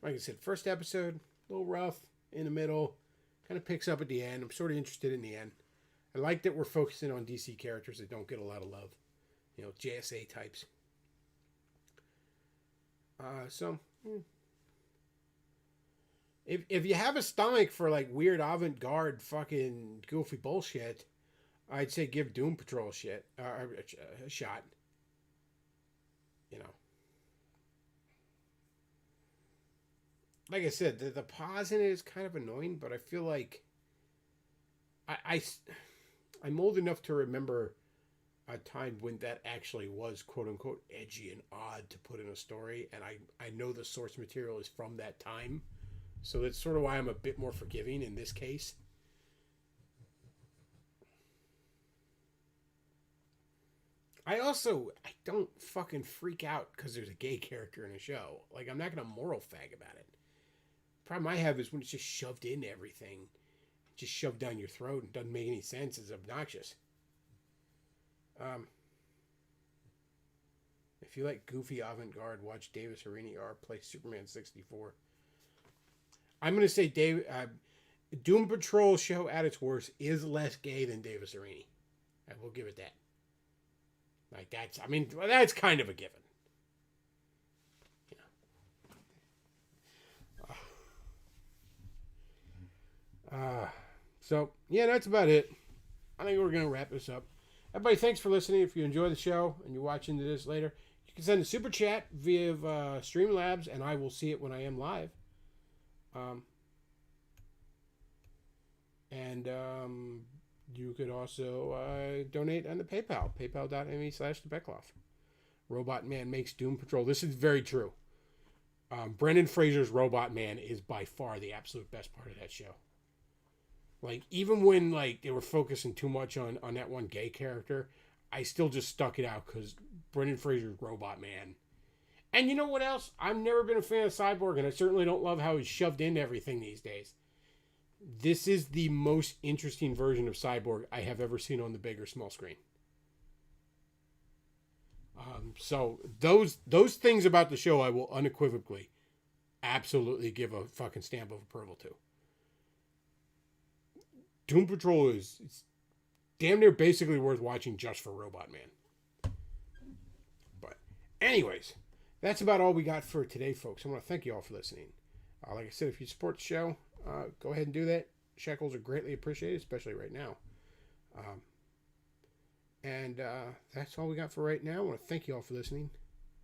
Like I said, first episode, a little rough, in the middle, kind of picks up at the end. I'm sort of interested in the end. I like that we're focusing on DC characters that don't get a lot of love. You know, JSA types. If you have a stomach for, like, weird avant-garde fucking goofy bullshit, I'd say give Doom Patrol a shot. You know. Like I said, the pause in it is kind of annoying, but I feel like I'm old enough to remember a time when that actually was quote-unquote edgy and odd to put in a story, and I know the source material is from that time. So that's sort of why I'm a bit more forgiving in this case. I don't fucking freak out because there's a gay character in a show. Like, I'm not going to moral fag about it. The problem I have is when it's just shoved into everything. Just shoved down your throat and doesn't make any sense. It's obnoxious. If you like goofy avant-garde, watch Davis Ariniar play Superman 64. I'm going to say Doom Patrol show at its worst is less gay than Davis Arini. I will give it that. Like, that's kind of a given. So, yeah, that's about it. I think we're going to wrap this up. Everybody, thanks for listening. If you enjoy the show and you're watching this later, you can send a super chat via Streamlabs, and I will see it when I am live. You could also donate on the PayPal, paypal.me/thebeckloff. Robot Man makes Doom Patrol. This is very true. Brendan Fraser's Robot Man is by far the absolute best part of that show. Like, even when, like, they were focusing too much on that one gay character, I still just stuck it out because Brendan Fraser's Robot Man. And you know what else? I've never been a fan of Cyborg, and I certainly don't love how he's shoved into everything these days. This is the most interesting version of Cyborg I have ever seen on the big or small screen. So those things about the show I will unequivocally, absolutely give a fucking stamp of approval to. Doom Patrol is damn near basically worth watching just for Robot Man. But anyways, that's about all we got for today, folks. I want to thank you all for listening. Like I said, if you support the show, go ahead and do that. Shekels are greatly appreciated, especially right now. That's all we got for right now. I want to thank you all for listening.